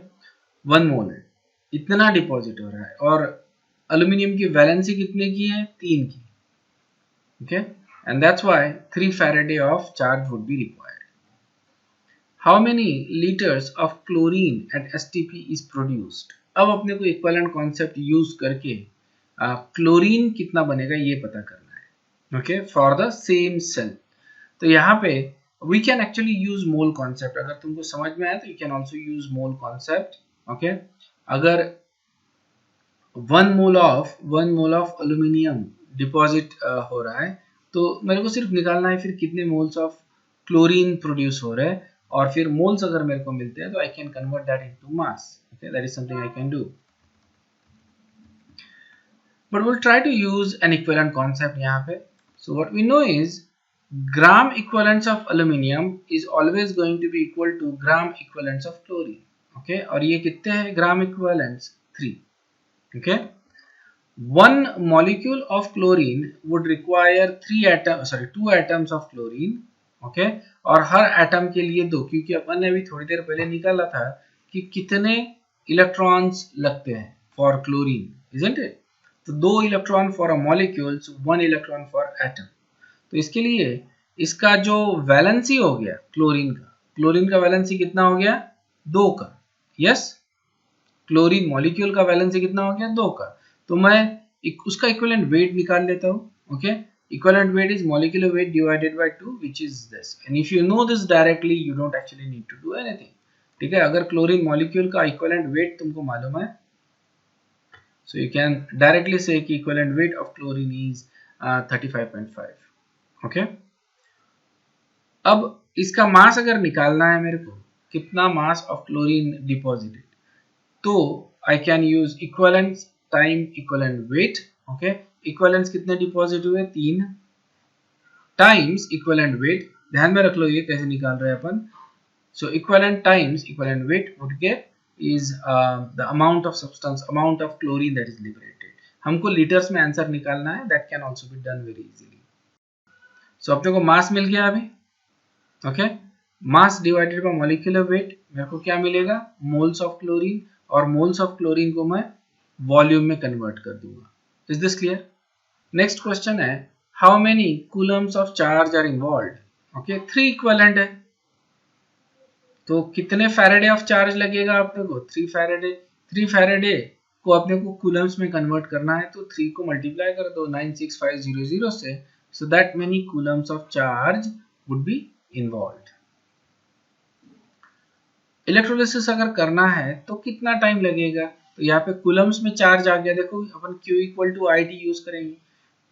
Speaker 1: 1 mole है, इतना डिपॉजिट हो रहा है और एल्यूमिनियम की वैलेंसी कितने की है? 3 की। Okay, and that's why 3 Faraday of charge would be required. How many litres of chlorine at STP is produced. अब अपने को इक्विवेलेंट कॉन्सेप्ट यूज करके क्लोरीन कितना बनेगा ये पता करना है। Okay, for the same cell. तो यहाँ पे we can actually use mole concept. अगर तुमको समझ में आया तो you can also use mole concept. Okay, अगर 1 मोल ऑफ एल्यूमिनियम डिपॉजिट हो रहा है तो मेरे को सिर्फ निकालना है फिर कितने मोल्स ऑफ क्लोरीन प्रोड्यूस हो रहे हैं, और फिर मोल्स अगर मेरे को मिलते हैं तो I can convert that into mass. Okay, that is something I can do, but will try to use an equivalent concept यहाँ पे। So what we know is gram equivalents of aluminium is always going to be equal to gram equivalents of chlorine. Okay, और ये कितने हैं gram equivalents? 3। Okay, 1 molecule of chlorine would require 2 atoms of chlorine। okay, और हर atom के लिए 2, क्योंकि अपन ने अभी थोड़ी देर पहले निकाला था कि कितने इलेक्ट्रॉन्स लगते हैं फॉर क्लोरीन, isn't it? तो 2 electron for a molecule, 1 electron for atom. तो इसके लिए इसका जो वैलेंसी हो गया क्लोरीन का वैलेंसी कितना हो गया? 2 का, यस, क्लोरीन मॉलिक्यूल का वैलेंसी कितना हो गया 2 का, तो मैं उसका इक्विवेलेंट वेट निकाल लेता हूँ, okay, equivalent weight is molecular weight divided by 2 which is this, and if you know this directly you don't actually need to do anything, ठीक है। अगर क्लोरीन मॉलिक्यूल का इक्विवेलेंट वेट तुमको मालूम है, so you can directly say कि equivalent weight of chlorine is 35.5, okay। अब इसका मास अगर निकालना है मेरे को, कितना मास ऑफ क्लोरीन डिपॉजिटेड, तो I can use equivalence time equivalent weight, okay. Equivalence कितने डिपॉजिट हुए 3 टाइम्स इक्विवेलेंट वेट, ध्यान में रख लो ये कैसे निकाल रहे हैं अपन। So equivalent times equivalent weight would get is the amount of substance, amount of chlorine that is liberated. हमको लीटर्स में आंसर निकालना है, that can also be done very easily. So अपने को मास मिल गया अभी, okay, mass divided by molecular weight, मेरे को क्या मिलेगा मोल्स ऑफ क्लोरीन, और मोल्स ऑफ क्लोरीन को मैं वॉल्यूम में कन्वर्ट कर दूंगा। Is this clear? Next question है how many coulombs of charge are involved, okay, 3 equivalent है, तो कितने फैराडे ऑफ चार्ज लगेगा अपने को 3 फैराडे, 3 फैराडे को अपने को कूलम्स में कन्वर्ट करना है, तो 3 को मल्टीप्लाई कर दो 96500 से, so that many coulombs of charge would B involved. Electrolysis अगर करना है तो कितना टाइम लगेगा, तो यहाँ पे कूलम्स में चार्ज आ गया, देखो अपन Q equal to I T use करेंगे,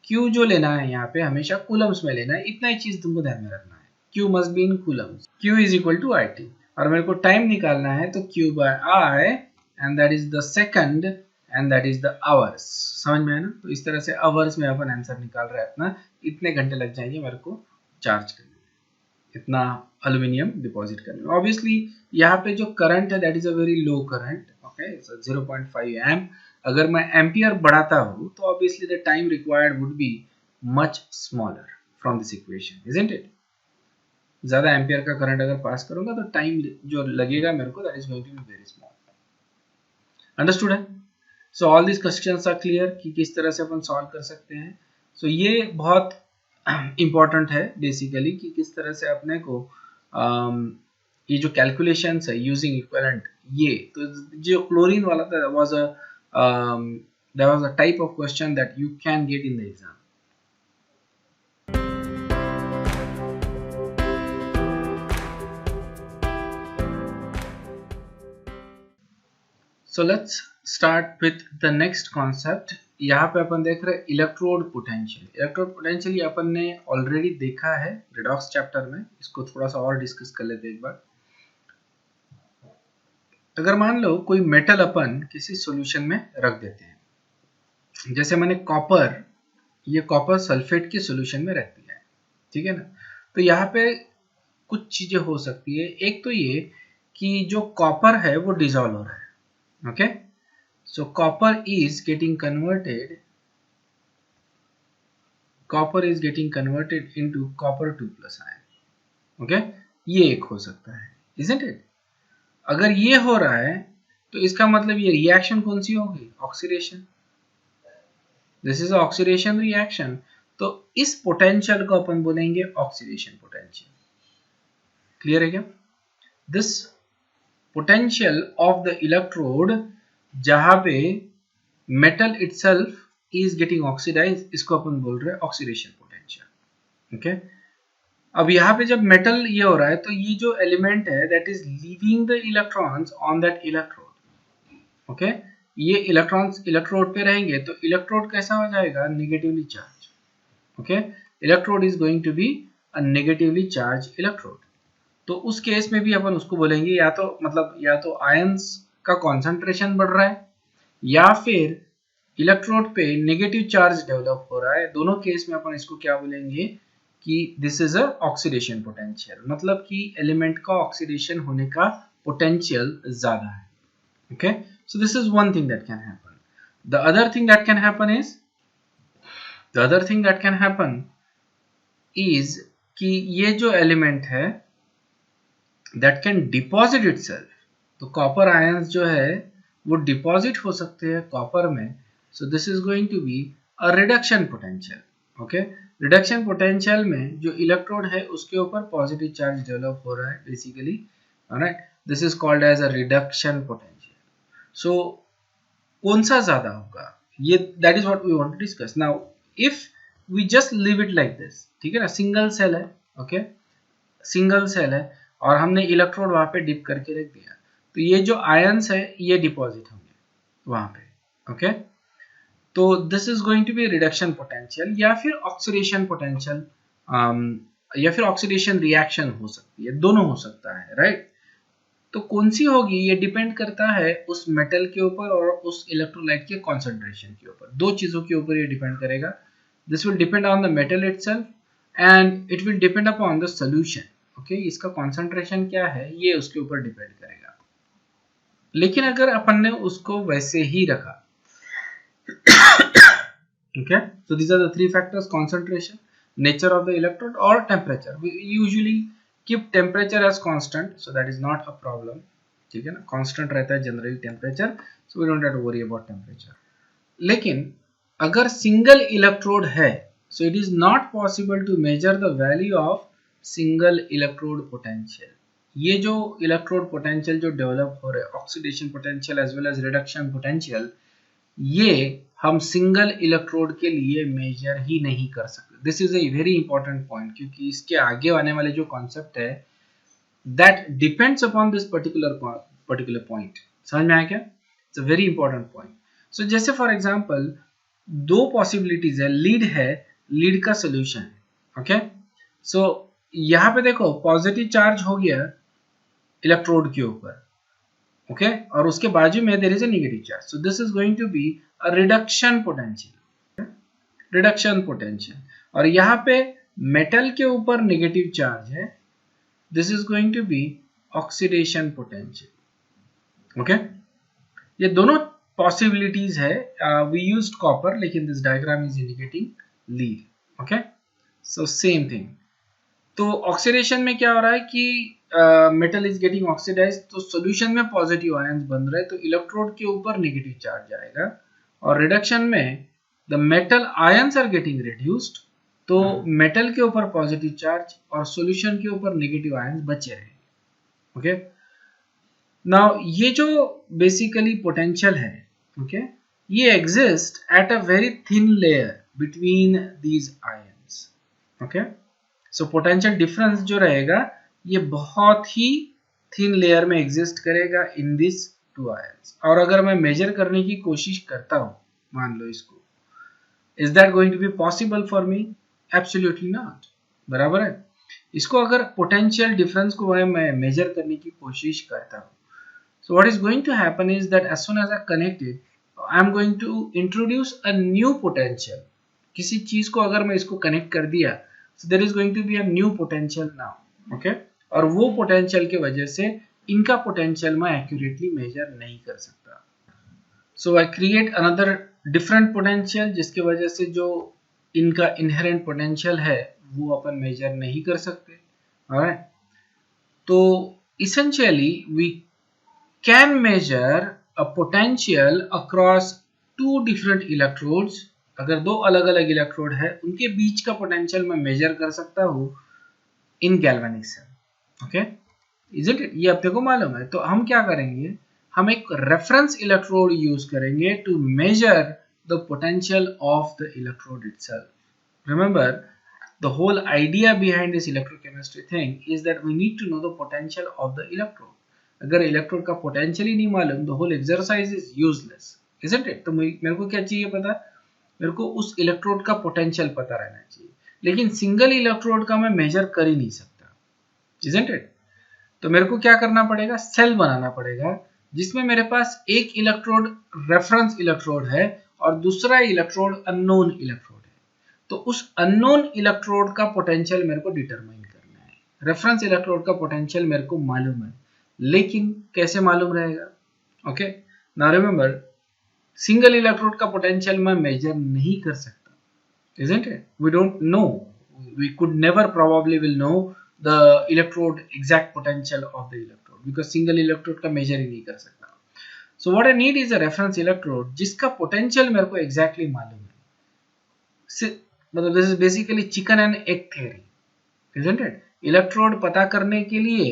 Speaker 1: Q जो लेना है यहाँ पे हमेशा कूलम्स में लेना है, इतना ही चीज तुमको ध्यान में रखना है, Q must be in coulombs, Q is equal to I T, और मेरे को टाइम निकालना है तो Q by I and that is the second and that is the hours, समझ में है ना। तो इस तरह से आवर्स में अपन आंसर निकाल रहे हैं अपना, इतने घंटे लग जाएंगे मेरे को चार्ज करने में, इतना एल्यूमिनियम डिपॉजिट करने में। ऑब्वियसली यहाँ पे जो करंट है that is a very low current, okay, 0.5 amp, अगर मैं एम्पियर बढ़ाता हूँ तो obviously the time required would be much smaller from this equation, isn't it. ज्यादा एम्पियर का करंट अगर पास करूंगा तो टाइम जो लगेगा मेरे को that is going to be very small, understood है। So all this questions are clear कि किस तरह से अपन सॉल्व कर सकते हैं। सो ये बहुत इंपॉर्टेंट है बेसिकली कि किस तरह से अपने को ये जो कैलकुलेशंस है यूजिंग इक्विवेलेंट, ये तो जो क्लोरीन वाला था was a type of question that you can get in the exam. So let's start with the next concept. यहाँ पे अपन देख रहे हैं इलेक्ट्रोड पोटेंशियल। इलेक्ट्रोड पोटेंशियल अपन ने ऑलरेडी देखा है रिडॉक्स चैप्टर में, इसको थोड़ा सा और डिस्कस कर लेते हैं एक बार। अगर मान लो कोई मेटल अपन किसी सॉल्यूशन में रख देते हैं, जैसे मैंने कॉपर, ये कॉपर सल्फेट के सॉल्यूशन में रख दिया है, ठीक है ना। तो यहाँ पे कुछ चीजें हो सकती है, एक तो ये कि जो कॉपर है वो डिसॉल्व हो रहा है, okay, so copper is getting converted into copper 2 plus ion, okay, ये एक हो सकता है, isn't it? अगर ये हो रहा है तो इसका मतलब ये रिएक्शन कौन सी होगी, oxidation, this is oxidation reaction, तो इस पोटेंशियल को अपन बोलेंगे ऑक्सीडेशन पोटेंशियल, क्लियर है क्या। This potential of the electrode जहां पे metal itself is getting oxidise, इसको अपन बोल रहे हैं ऑक्सीडेशन पोटेंशियल, ओके। अब यहाँ पे जब मेटल ये हो रहा है तो ये जो एलिमेंट है that is leaving the electrons on that electrode, okay, ये इलेक्ट्रॉन्स इलेक्ट्रोड पे रहेंगे तो इलेक्ट्रोड कैसा हो जाएगा, negatively charge, okay, electrode is going to be a negatively charge electrode. तो उस केस में भी अपन उसको बोलेंगे या तो आयंस का कॉन्सेंट्रेशन बढ़ रहा है या फिर इलेक्ट्रोड पे नेगेटिव चार्ज डेवलप हो रहा है, दोनों केस में अपन इसको क्या बोलेंगे कि this is a oxidation potential, मतलब कि एलिमेंट का ऑक्सीडेशन होने का पोटेंशियल ज्यादा है, okay. So this is one thing that can happen. The other thing that can happen is कि ये जो एलिमेंट है that can deposit itself, तो कॉपर आयंस जो है वो डिपॉजिट हो सकते हैं कॉपर में, so this is going to be a reduction potential, okay. Reduction potential में जो इलेक्ट्रोड है उसके ऊपर पॉजिटिव चार्ज डेवलप हो रहा है basically, alright, this is called as a reduction potential. So कौन सा ज्यादा होगा, ये that is what we want to discuss. Now if we just leave it like this, ठीक है ना, सिंगल सेल है, ओके, सिंगल सेल है और हमने इलेक्ट्रोड वहां पे डिप करके रख दिया, तो ये जो आयंस है ये डिपॉजिट होंगे वहां पे, ओके. तो this is going to be reduction potential या फिर ऑक्सीडेशन पोटेंशियल, या फिर ऑक्सीडेशन रिएक्शन हो सकती है, दोनों हो सकता है, राइट. तो कौन सी होगी ये डिपेंड करता है उस मेटल के ऊपर और उस इलेक्ट्रोलाइट के कॉन्सेंट्रेशन के ऊपर, दो चीजों के ऊपर ये डिपेंड करेगा. This will depend on the metal itself and it will depend upon the solution, okay. इसका कॉन्सेंट्रेशन क्या है ये उसके ऊपर डिपेंड करेगा. लेकिन अगर अपन ने उसको वैसे ही रखा, okay, so these are the three factors: concentration, nature of the electrode or temperature. We usually keep temperature as constant, so that is not a problem, ठीक है ना, constant रहता है generally temperature, so we don't have to worry about temperature. लेकिन अगर single electrode है, so it is not possible to measure the value of single electrode potential. ये जो electrode potential जो develop हो रहे हैं, oxidation potential as well as reduction potential, ये हम सिंगल इलेक्ट्रोड के लिए मेजर ही नहीं कर सकते. This is a very important point, क्योंकि इसके आगे आने वाले जो कॉन्सेप्ट है that depends upon this particular point. समझ में आया क्या? It's a very important point. So जैसे फॉर एग्जांपल दो पॉसिबिलिटीज है, लीड है, लीड का सोल्यूशन है, ओके. सो यहाँ पे देखो पॉजिटिव चार्ज हो गया इलेक्ट्रोड के ऊपर, ओके, और उसके बाजू में there is a negative charge, so this is going to be a reduction potential, reduction potential. और यहाँ पे मेटल के ऊपर नेगेटिव चार्ज है, this is going to be oxidation potential, okay. ये दोनों पॉसिबिलिटीज है. वी यूज्ड कॉपर, लेकिन this diagram is indicating lead, okay. So same thing. तो ऑक्सीडेशन में क्या हो रहा है कि मेटल इज गेटिंग ऑक्सीडाइज्ड, तो सॉल्यूशन में पॉजिटिव आयंस बन रहे हैं, तो इलेक्ट्रोड के ऊपर नेगेटिव चार्ज आएगा. और रिडक्शन में the metal ions are getting reduced, तो मेटल के ऊपर पॉजिटिव चार्ज और सॉल्यूशन के ऊपर नेगेटिव आयंस बचे रहे, ओके. नाउ ये जो बेसिकली पोटेंशियल है, ओके, ये exist at a very thin layer between these ions, okay. So potential difference जो रहेगा ये बहुत ही थिन लेयर में एग्जिस्ट करेगा इन दिस टू आयंस. और अगर मैं मेजर करने की कोशिश करता हूं, मान लो इसको, is that going to be possible for me? Absolutely not, बराबर है. इसको अगर पोटेंशियल डिफरेंस को मैं मेजर करने की कोशिश करता हूं, so what is going to happen is that as soon as I connect it, I am going to introduce a new potential. किसी चीज को अगर मैं इसको कनेक्ट कर दिया, so there is going to be a new potential now, okay. और वो पोटेंशियल की वजह से इनका पोटेंशियल मैं एक्यूरेटली मेजर नहीं कर सकता. So I create another different potential, जिसकी वजह से जो इनका इनहेरेंट पोटेंशियल है वो अपन मेजर नहीं कर सकते. ऑलराइट. तो essentially we can measure a potential across two different electrodes. अगर दो अलग अलग इलेक्ट्रोड है उनके बीच का पोटेंशियल मैं मेजर कर सकता हूँ in galvanic cell, okay. Isn't it? ये अपने को मालूम है. तो हम क्या करेंगे, हम एक रेफरेंस इलेक्ट्रोड यूज करेंगे to measure the potential of the electrode itself. Remember, the whole idea behind this electrochemistry thing is that we need to know the potential of the electrode. अगर इलेक्ट्रोड का potential ही नहीं मालूम, the whole exercise is useless, isn't it? तो मेरे को क्या चाहिए पता, मेरे को उस इलेक्ट्रोड का पोटेंशियल पता रहना चाहिए. लेकिन सिंगल इलेक्ट्रोड का मैं मेजर कर ही नहीं सकता, isn't it? तो मेरे को क्या करना पड़ेगा, सेल बनाना पड़ेगा जिसमें मेरे पास एक इलेक्ट्रोड रेफरेंस इलेक्ट्रोड है और दूसरा इलेक्ट्रोड अननोन इलेक्ट्रोड है. तो उस अननोन इलेक्ट्रोड का पोटेंशियल मेरे को डिटरमाइन करना है. रेफरेंस इलेक्ट्रोड का पोटेंशियल मेरे को मालूम है, लेकिन कैसे मालूम रहेगा, okay. Now remember, single electrode का पोटेंशियल मैं मेजर नहीं कर सकता, isn't it? We don't know, we could never probably will know the electrode exact potential of the electrode because single electrode का मेजर ही नहीं कर सकता. So what I need is a reference electrode जिसका potential मेरे को exactly मालूम है. मतलब this is basically chicken and egg theory, isn't it? Electrode पता करने के लिए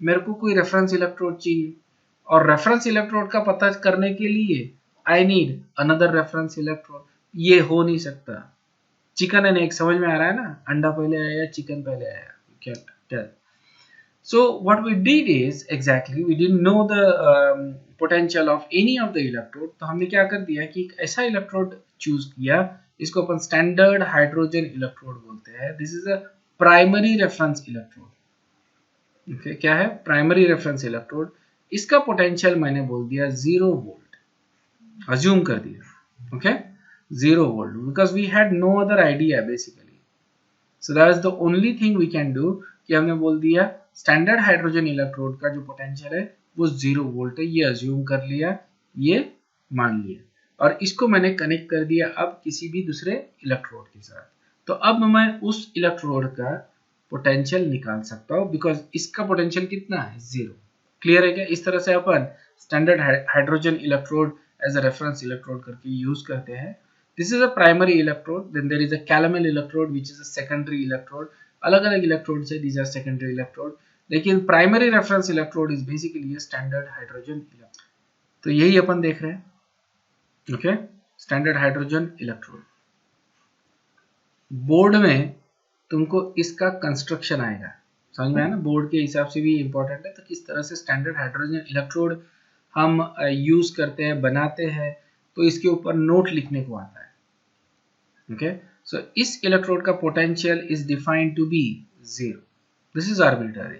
Speaker 1: मेरे को कोई रेफरेंस इलेक्ट्रोड चाहिए, और रेफरेंस इलेक्ट्रोड का पता करने के लिए I need another reference electrode. ये हो नहीं सकता। चिकन एंड एग समझ में आ रहा है ना, अंडा पहले आया चिकन पहले आया, क्या tell. So what we did is exactly we didn't know the potential of any of the electrode, तो हमने क्या कर दिया कि एक ऐसा इलेक्ट्रोड चूज किया, इसको अपन स्टैंडर्ड हाइड्रोजन इलेक्ट्रोड बोलते हैं। This is a primary reference electrode. Okay, क्या है प्राइमरी रेफरेंस इलेक्ट्रोड। इसका पोटेंशियल मैंने बोल दिया 0 वोल्ट, अज्यूम कर दिया। Okay, 0 volt because we had no other idea basically. So that is the only thing we can do कि हमने बोल दिया स्टैंडर्ड हाइड्रोजन इलेक्ट्रोड का जो पोटेंशियल है वो 0 वोल्ट है, ये अज्यूम कर लिया, ये मान लिया, और इसको मैंने कनेक्ट कर दिया अब किसी भी दूसरे इलेक्ट्रोड के साथ। तो अब मैं उस इलेक्ट्रोड का पोटेंशियल निकाल सकता हूँ बिकॉज इसका पोटेंशियल कितना है 0। क्लियर है क्या? इस तरह से अपन standard hydrogen electrode as a reference electrode करके यूज करते हैं। This is a primary electrode, then there is a calomel electrode which is a secondary electrode. अलग अलग इलेक्ट्रोड है, these are secondary electrode, लेकिन primary reference electrode is basically standard hydrogen electrode. तो यही अपन देख रहे हैं। Okay, standard hydrogen electrode. Board में तुमको इसका कंस्ट्रक्शन आएगा, समझ में आया ना, बोर्ड के हिसाब से भी इंपॉर्टेंट है। तो किस तरह से स्टैंडर्ड हाइड्रोजन इलेक्ट्रोड हम यूज करते हैं, बनाते हैं, तो इसके ऊपर नोट लिखने को आता है। ओके, सो इस इलेक्ट्रोड का potential is defined to be 0। This is arbitrary.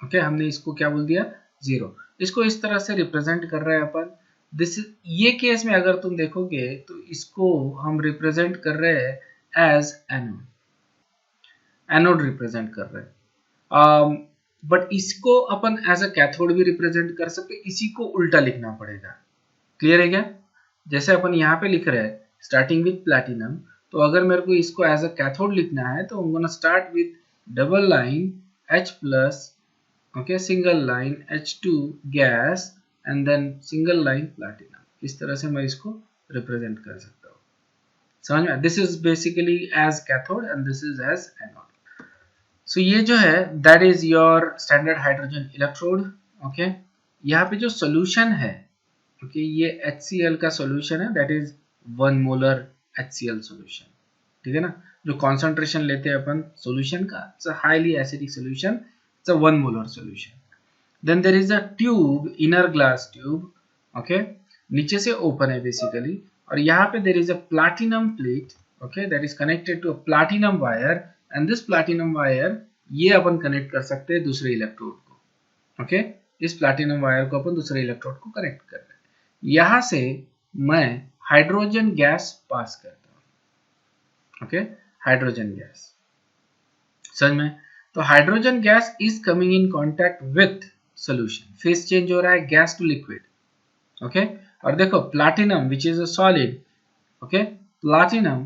Speaker 1: Okay, हमने इसको क्या बोल दिया 0। इसको इस तरह से रिप्रेजेंट कर रहे हैं अपन। दिस ये केस में अगर तुम देखोगे तो इसको हम रिप्रेजेंट कर रहे हैं एज एनोड, एनोड रिप्रेजेंट कर रहे हैं। बट इसको अपन एज अ कैथोड भी रिप्रेजेंट कर सकते, इसी को उल्टा लिखना पड़ेगा। क्लियर है क्या? जैसे अपन यहाँ पे लिख रहे हैं स्टार्टिंग विथ प्लैटिनम, तो अगर मेरे को इसको एज अ कैथोड लिखना है तो I'm gonna start with double line H plus, okay, single line H2 gas and then single line platinum। इस तरह से मैं इसको रिप्रेजेंट कर सकता हूँ, समझ में? This is basically as cathode and this is as anode. So ये जो है that is your standard hydrogen electrode. Okay, यहाँ पे जो सोल्यूशन है, ओके, ये HCl का सोल्यूशन है, that is 1 molar HCl solution. ठीक है ना, जो कॉन्सेंट्रेशन लेते हैं अपन सॉल्यूशन का, it's a highly acidic solution, it's a 1 molar solution. Then there is a tube, inner glass tube. Okay, नीचे से ओपन है बेसिकली, और यहाँ पे there is a platinum plate, okay, that is connected to a platinum wire, and this platinum wire ये अपन connect कर सकते हैं दूसरे इलेक्ट्रोड को। ओके, इस प्लैटिनम वायर को अपन दूसरे इलेक्ट्रोड को कनेक्ट कर रहे हैं। यहाँ से मैं हाइड्रोजन गैस पास करता हूँ। ओके, हाइड्रोजन गैस, समझ में? तो hydrogen gas is coming in contact with solution, face change हो रहा है गैस टू लिक्विड। ओके, और देखो platinum which is a solid, okay, platinum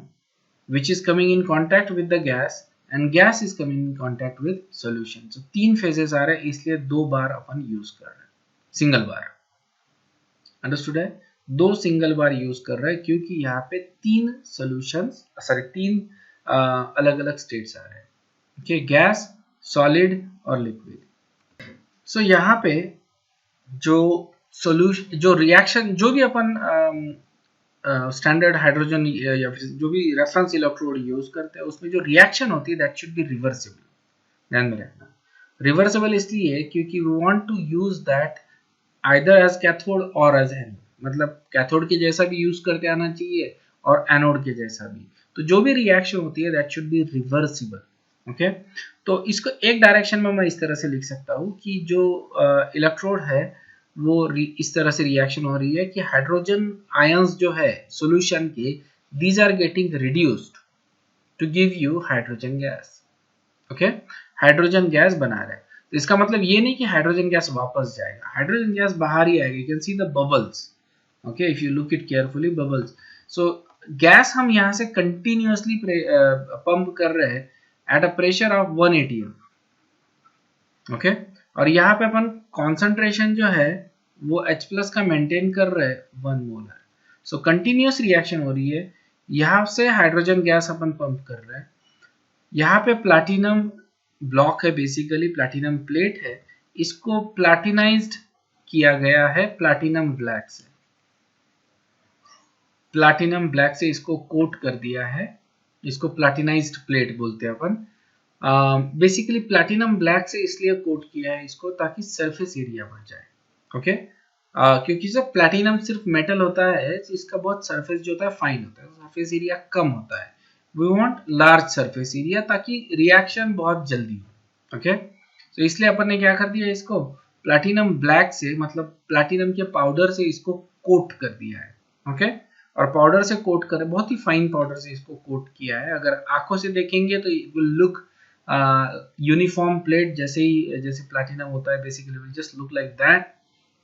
Speaker 1: which is coming in contact with the gas and gas is coming in contact with solution। so 3 phases आ रहे हैं, इसलिए 2 बार अपन use कर रहे हैं, सिंगल बार। Understood है? 2 single बार use कर रहे हैं क्योंकि यहाँ पे 3 सॉल्यूशंस, सॉरी 3 अलग अलग स्टेट्स आ रहे हैं। ओके, गैस, सॉलिड और लिक्विड। सो यहाँ पे जो सॉल्यूशन, जो रिएक्शन, जो भी अपन स्टैंडर्ड हाइड्रोजन या फिर जो भी रेफरेंस इलेक्ट्रोड यूज करते हैं, उसमें जो रिएक्शन होती है दैट शुड बी रिवर्सिबल। ध्यान में रखना, रिवर्सिबल इसलिए क्योंकि we want to use that either as cathode और एज एनोड, मतलब कैथोड के जैसा भी यूज करते आना चाहिए और एनोड के जैसा भी। तो जो भी रिएक्शन होती है that should be reversible. Okay, तो इसको एक डायरेक्शन में मैं इस तरह से लिख सकता हूँ कि जो इलेक्ट्रोड है वो इस तरह से रिएक्शन हो रही है कि हाइड्रोजन आयंस जो है सॉल्यूशन के, these are getting reduced to give you hydrogen gas. Okay, hydrogen gas बना रहे हैं, तो इसका मतलब ये नहीं कि हाइड्रोजन गैस वापस जाएगा, हाइड्रोजन गैस बाहर ही आएगा। You can see the bubbles, okay, if you look it carefully, bubbles. So gas हम यहाँ से कंटिन्यूअसली पंप कर रहे हैं at a pressure of 1 atm। Okay, और यहाँ पे अपन कॉन्सेंट्रेशन जो है वो H+ का मेंटेन कर रहे हैं 1 मोलर। सो कंटिन्यूअस रिएक्शन हो रही है, यहाँ से हाइड्रोजन गैस अपन पंप कर रहे हैं, यहाँ पे प्लैटिनम ब्लॉक है, बेसिकली प्लैटिनम प्लेट है, इसको प्लाटिनाइज्ड किया गया है प्लैटिनम ब्लैक से। प्लैटिनम ब्लैक से इसको कोट कर दिया है, इसको प्लैटिनाइज्ड प्लेट बोलते हैं अपन। बेसिकली प्लैटिनम ब्लैक से इसलिए कोट किया है इसको ताकि सरफेस एरिया बढ़ जाए। ओके क्योंकि जब प्लैटिनम सिर्फ मेटल होता है तो इसका बहुत सरफेस जो होता है फाइन होता है, सरफेस एरिया कम होता है। We want large surface area ताकि रिएक्शन बहुत जल्दी हो। ओके तो इसलिए अपन ने क्या कर दिया, इसको प्लैटिनम ब्लैक से मतलब प्लैटिनम के पाउडर से इसको कोट कर दिया है। ओके और पाउडर से कोट कर, बहुत ही फाइन पाउडर से इसको कोट किया है। अगर आंखों से देखेंगे तो it will look uniform plate जैसे प्लैटिनम होता है, basically will just look like that.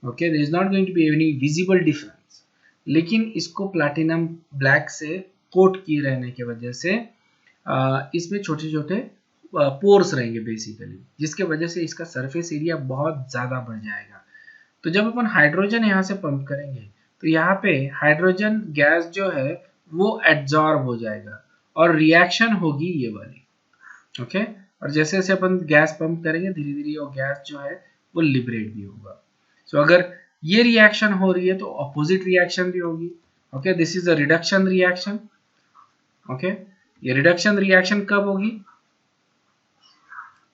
Speaker 1: Okay there is not going to be any visible difference, लेकिन इसको प्लैटिनम ब्लैक से कोट किए रहने की वजह से इसमें छोटे छोटे पोर्स रहेंगे बेसिकली, जिसके वजह से इसका सरफेस एरिया बहुत ज़्यादा बढ़ जाएगा। तो जब अपन हाइड्रोजन यहाँ से पंप करेंगे तो यहाँ पे हाइड्रोजन गैस जो है वो एब्जॉर्ब हो जाएगा और रिएक्शन होगी ये वाली। ओके और जैसे जैसे अपन गैस पंप करेंगे धीरे धीरे वो गैस जो है वो लिबरेट भी होगा। सो अगर ये रिएक्शन हो रही है तो अपोजिट रिएक्शन भी होगी। Okay this is a reduction reaction. Okay ये रिडक्शन रिएक्शन कब होगी?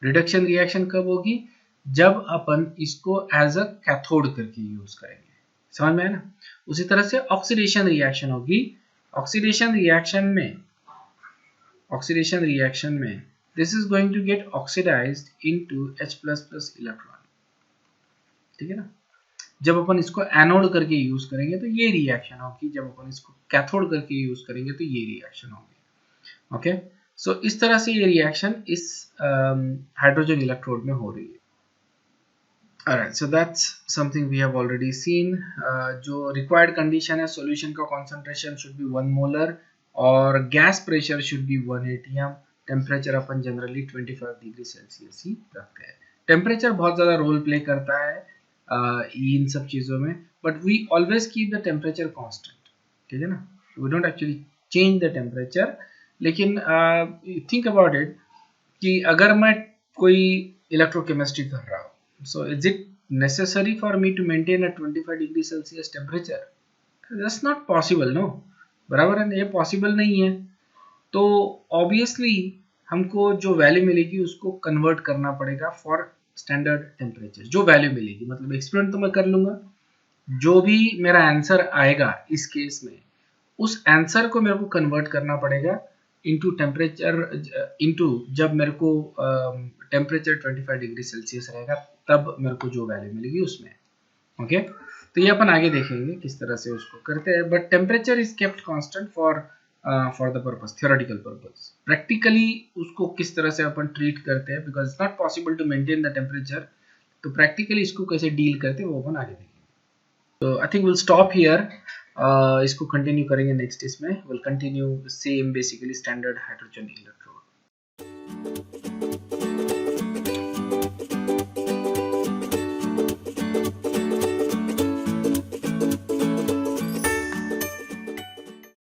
Speaker 1: रिडक्शन रिएक्शन कब होगी? जब अपन इसको एज अ कैथोड करके यूज करेंगे। समझ में है ना? उसी तरह से ऑक्सीडेशन रिएक्शन होगी। ऑक्सीडेशन रिएक्शन में this is going to get oxidized into H++ electron. ठीक है ना? जब अपन इसको एनोड करके यूज करेंगे तो ये रिएक्शन होगी, जब अपन इसको कैथोड करके यूज करेंगे तो ये रिएक्शन होगी। ओके सो इस तरह से ये रिएक्शन इस हाइड्रोजन इलेक्ट्रोड में हो रही है। Alright, so that's something we have already seen. जो required condition है, solution का concentration should be 1 molar और gas pressure should be 1 atm. Temperature अपन generally 25 डिग्री सेल्सियस ही रखते हैं। Temperature बहुत ज़्यादा रोल प्ले करता है इन सब चीज़ों में, but we always keep the temperature constant. ठीक है ना? We don't actually change the temperature. लेकिन think about it कि अगर मैं कोई इलेक्ट्रोकेमिस्ट्री कर रहा हूँ, so is it necessary for me to maintain a 25 degree Celsius temperature? That's not possible, no? बराबर है, ये पॉसिबल नहीं है। तो ऑब्वियसली हमको जो वैल्यू मिलेगी उसको कन्वर्ट करना पड़ेगा फॉर स्टैंडर्ड टेम्परेचर। जो वैल्यू मिलेगी मतलब एक्सपेरिमेंट तो मैं कर लूंगा, जो भी मेरा आंसर आएगा इस केस में उस आंसर को मेरे को कन्वर्ट करना पड़ेगा इनटू टेम्परेचर, इनटू जब मेरे को टेम्परेचर 25 डिग्री सेल्सियस रहेगा तब मेरे को जो वैल्यू मिलेगी उसमें। ओके तो ये अपन आगे देखेंगे किस तरह से उसको करते हैं, but temperature is kept constant for the purpose, theoretical purpose. Practically उसको किस तरह से अपन ट्रीट करते हैं, because it's not possible to maintain the temperature, तो प्रैक्टिकली इसको कैसे डील करते हैं वो अपन आगे देखेंगे। तो I think will stop here, इसको कंटिन्यू करेंगे नेक्स्ट इसमें। Will continue same basically standard hydrogen electrode.